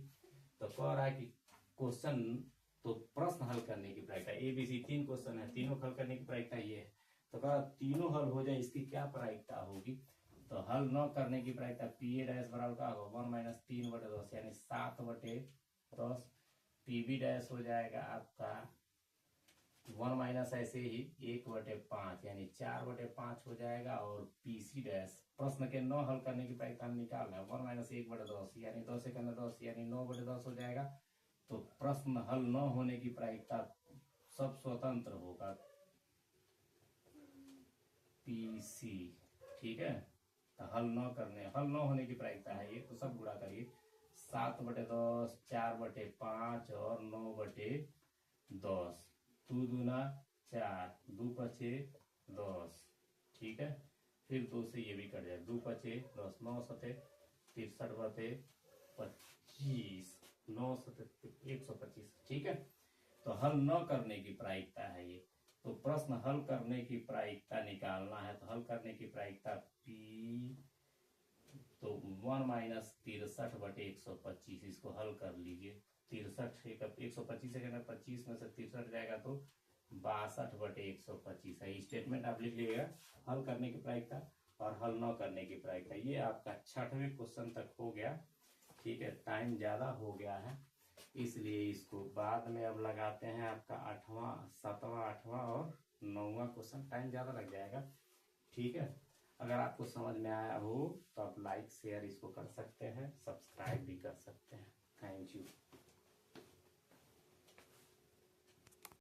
तो कह रहा है कि क्वेश्चन, तो प्रश्न हल करने की प्रायिकता, ABC 3 क्वेश्चन है, तीनों हल करने की प्रायिकता ये है। तो कहा तीनों हल हो जाए, इसकी क्या प्रायिकता होगी, तो हल न करने की प्रायिकता PA डैश बराबर क्या होगा 1 - 3/10 यानी 7/10। PB डैश हो जाएगा आपका 1 - ऐसे ही 1/5 यानी 4/5 हो जाएगा। और PC डैश प्रश्न के 9 हल करने की प्रायिकता निकालना है, 1 - 1/10 यानी 10 के अंदर 10 यानी 9/10 हो जाएगा। तो प्रश्न हल न होने की प्रायिकता सब स्वतंत्र होगा PC। ठीक है, तो हल न होने की प्रायिकता है ये, तो सब गुणा करिए 7/10, 4/5 और 9/10। 2 दूना 4, 2 × 10। ठीक है, फिर 2 से ये भी कट जाए, 2 × 10, 9 × 7 63/25, 9 × 7 125। ठीक है, तो हल न करने की प्रायिकता है ये। तो प्रश्न हल करने की प्रायिकता निकालना है, तो हल करने की प्रायिकता P, तो 1 - 63/125, इसको हल कर लीजिए। 63 125 से 25 में से 63 जाएगा तो 62/125 है। स्टेटमेंट आप लिख लीजिएगा, हल करने की प्रायिकता और हल न करने की प्रायिकता। ये आपका 6वें क्वेश्चन तक हो गया। ठीक है, टाइम ज्यादा हो गया है, इसलिए इसको बाद में अब लगाते हैं। आपका 8वां 7वां 8वां और 9वां क्वेश्चन, टाइम ज्यादा लग जाएगा। ठीक है, अगर आपको समझ में आया हो तो आप लाइक शेयर इसको कर सकते हैं, सब्सक्राइब भी कर सकते हैं। Thank you.